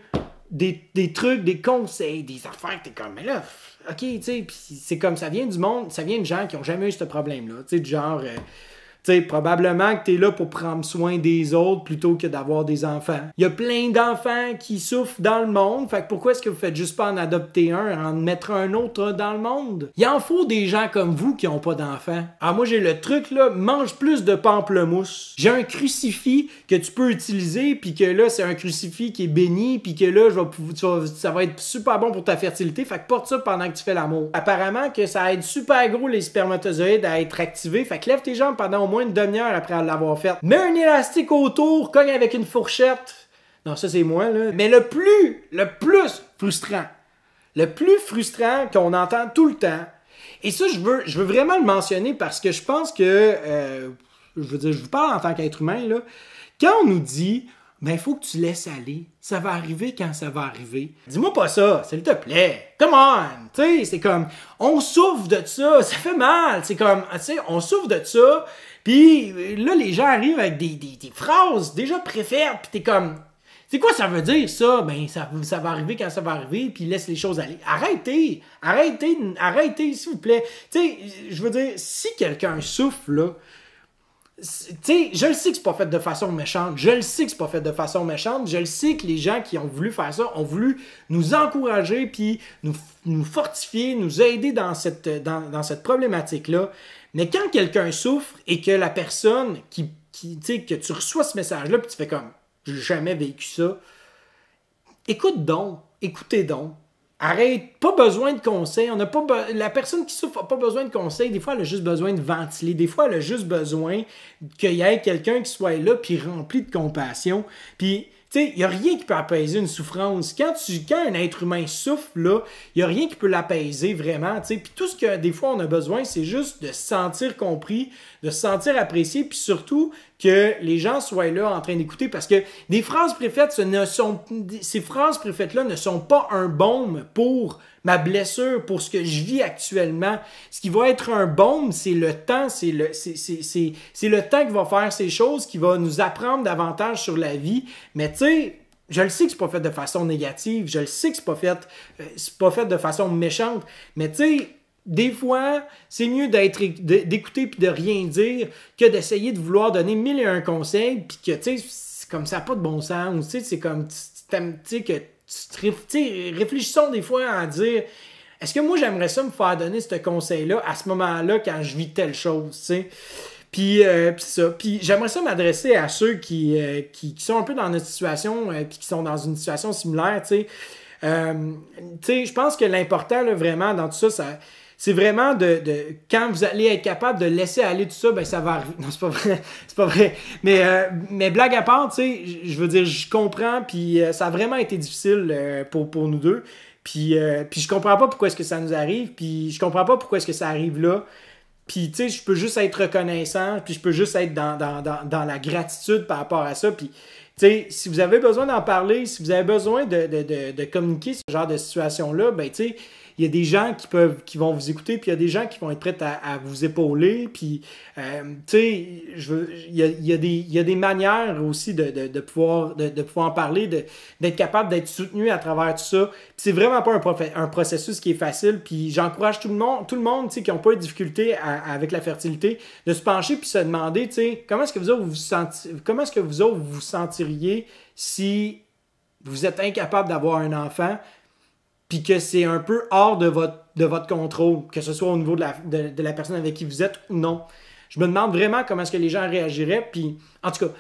Speaker 1: des trucs, des conseils, des affaires que t'es comme, mais là, ok, tu sais, puis c'est comme, ça vient du monde, ça vient de gens qui ont jamais eu ce problème-là. Tu sais, du genre... tu sais, probablement que tu es là pour prendre soin des autres plutôt que d'avoir des enfants. Il y a plein d'enfants qui souffrent dans le monde. Fait que pourquoi est-ce que vous faites juste pas en adopter un, en mettre un autre dans le monde? Il en faut des gens comme vous qui ont pas d'enfants. Alors moi, j'ai le truc, là, mange plus de pamplemousse. J'ai un crucifix que tu peux utiliser, puis que là, c'est un crucifix qui est béni, puis que là, ça va être super bon pour ta fertilité. Fait que porte ça pendant que tu fais l'amour. Apparemment que ça aide super gros les spermatozoïdes à être activés. Fait que lève tes jambes pendant au moins une demi-heure après l'avoir fait. Mets un élastique autour, cogne avec une fourchette. Non, ça c'est moi, là. Mais le plus frustrant qu'on entend tout le temps, et ça, je veux vraiment le mentionner parce que je pense que, je veux dire, je vous parle en tant qu'être humain, là. Quand on nous dit, ben, il faut que tu laisses aller. Ça va arriver quand ça va arriver. Dis-moi pas ça, s'il te plaît. Come on! Tu sais, c'est comme, on souffre de ça, ça fait mal. C'est comme, tu sais, on souffre de ça. Puis là, les gens arrivent avec des phrases déjà préfaites, puis t'es comme... C'est quoi ça veut dire, ça? Ben, ça va arriver quand ça va arriver, puis laisse les choses aller. Arrêtez, s'il vous plaît. Tu sais, je veux dire, si quelqu'un souffre, là, tu sais, je le sais que c'est pas fait de façon méchante. Je le sais que les gens qui ont voulu faire ça ont voulu nous encourager, puis nous fortifier, nous aider dans cette problématique-là. Mais quand quelqu'un souffre et que la personne tu sais, que tu reçois ce message-là, puis tu fais comme, j'ai jamais vécu ça, écoutez donc. Arrête, pas besoin de conseils. La personne qui souffre n'a pas besoin de conseils. Des fois, elle a juste besoin de ventiler. Des fois, elle a juste besoin qu'il y ait quelqu'un qui soit là puis rempli de compassion. Puis, tu sais, il n'y a rien qui peut apaiser une souffrance. Quand un être humain souffre, là, il n'y a rien qui peut l'apaiser vraiment, tu sais. Puis tout ce que des fois on a besoin, c'est juste de se sentir compris, de se sentir apprécié, puis surtout que les gens soient là en train d'écouter, parce que ces phrases préfaites-là ne sont pas un baume pour ma blessure, pour ce que je vis actuellement. Ce qui va être un baume, c'est le temps, c'est le temps qui va faire ces choses, qui va nous apprendre davantage sur la vie. Mais tu sais, je le sais que c'est pas fait de façon négative, je le sais que c'est pas fait de façon méchante, mais tu sais, des fois, c'est mieux d'écouter puis de rien dire que d'essayer de vouloir donner 1001 conseils puis que, tu sais, c'est comme ça n'a pas de bon sens. Ou, tu sais, c'est comme, tu sais, que réfléchissons des fois à dire, est-ce que moi, j'aimerais ça me faire donner ce conseil-là à ce moment-là quand je vis telle chose, tu sais? Puis ça. Puis j'aimerais ça m'adresser à ceux qui sont un peu dans notre situation puis qui sont dans une situation similaire, tu sais. Tu sais, je pense que l'important, là, vraiment, dans tout ça, c'est vraiment quand vous allez être capable de laisser aller tout ça, ben ça va arriver. Non, c'est pas vrai. Mais blague à part, tu sais, je veux dire, je comprends, puis ça a vraiment été difficile pour nous deux. Puis je comprends pas pourquoi est-ce que ça nous arrive, puis je comprends pas pourquoi est-ce que ça arrive là. Puis, tu sais, je peux juste être reconnaissant, puis je peux juste être dans la gratitude par rapport à ça. Puis, tu sais, si vous avez besoin d'en parler, si vous avez besoin de communiquer ce genre de situation-là, ben, tu sais, il y a des gens qui vont vous écouter, puis il y a des gens qui vont être prêts à vous épauler, puis, tu sais, il y a des manières aussi de pouvoir en parler, d'être capable d'être soutenu à travers tout ça. Puis c'est vraiment pas un processus qui est facile, puis j'encourage tout le monde, tu sais, qui n'ont pas eu de difficulté avec la fertilité, de se pencher puis se demander, tu sais, comment est-ce que vous autres vous sentiriez si vous êtes incapable d'avoir un enfant, puis que c'est un peu hors de votre contrôle, que ce soit au niveau de la personne avec qui vous êtes ou non. Je me demande vraiment comment est-ce que les gens réagiraient, puis en tout cas,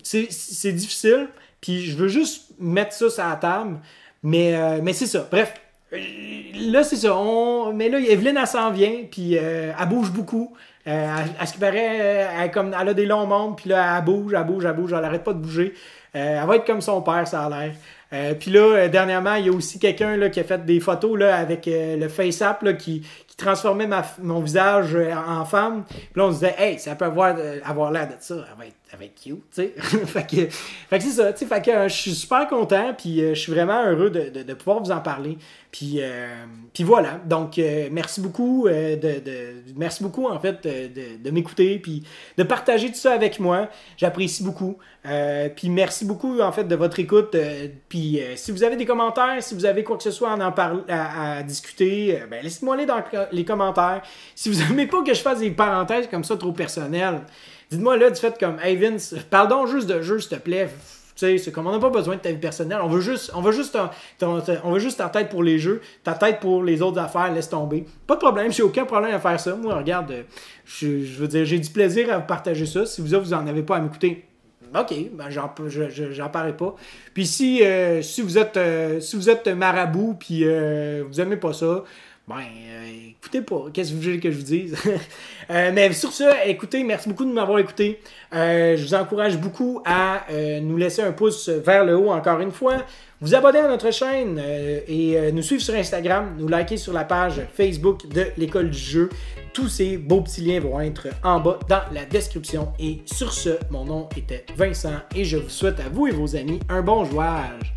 Speaker 1: c'est difficile, puis je veux juste mettre ça sur la table, mais c'est ça. Bref, là, c'est ça. Mais là, Evelyne, elle s'en vient, puis elle bouge beaucoup. À ce qui paraît, elle a des longs membres, puis là, elle bouge, elle n'arrête pas de bouger. Elle va être comme son père, ça a l'air. Puis là, dernièrement, il y a aussi quelqu'un là, qui a fait des photos là, avec le FaceApp là, qui transformait mon visage en femme. Puis là, on se disait, hey, ça peut avoir l'air de ça. Elle va être cute, tu sais. fait que c'est ça, tu sais. Fait que je suis super content, puis je suis vraiment heureux de pouvoir vous en parler. Puis voilà. Donc, merci beaucoup, merci beaucoup, en fait, de m'écouter, puis de partager tout ça avec moi. J'apprécie beaucoup. Puis merci beaucoup, en fait, de votre écoute. Puis si vous avez des commentaires, si vous avez quoi que ce soit à discuter, ben laissez-moi aller dans les commentaires. Si vous n'aimez pas que je fasse des parenthèses comme ça trop personnelles, dites-moi là du fait comme, hey Vince, parle donc juste de jeu, s'il te plaît. Tu sais, c'est comme on n'a pas besoin de ta vie personnelle. On veut juste ta tête pour les jeux, ta tête pour les autres affaires, laisse tomber. Pas de problème, j'ai aucun problème à faire ça. Moi, regarde, je veux dire, j'ai du plaisir à vous partager ça. Si vous en avez pas à m'écouter, OK, ben j'en parlerai pas. Puis si vous êtes marabout puis vous aimez pas ça, ben écoutez pas. Qu'est-ce que vous voulez que je vous dise? Mais sur ça, écoutez, merci beaucoup de m'avoir écouté. Je vous encourage beaucoup à nous laisser un pouce vers le haut encore une fois. Vous abonner à notre chaîne et nous suivre sur Instagram, nous liker sur la page Facebook de l'École du jeu. Tous ces beaux petits liens vont être en bas dans la description. Et sur ce, mon nom était Vincent et je vous souhaite à vous et vos amis un bon jouage.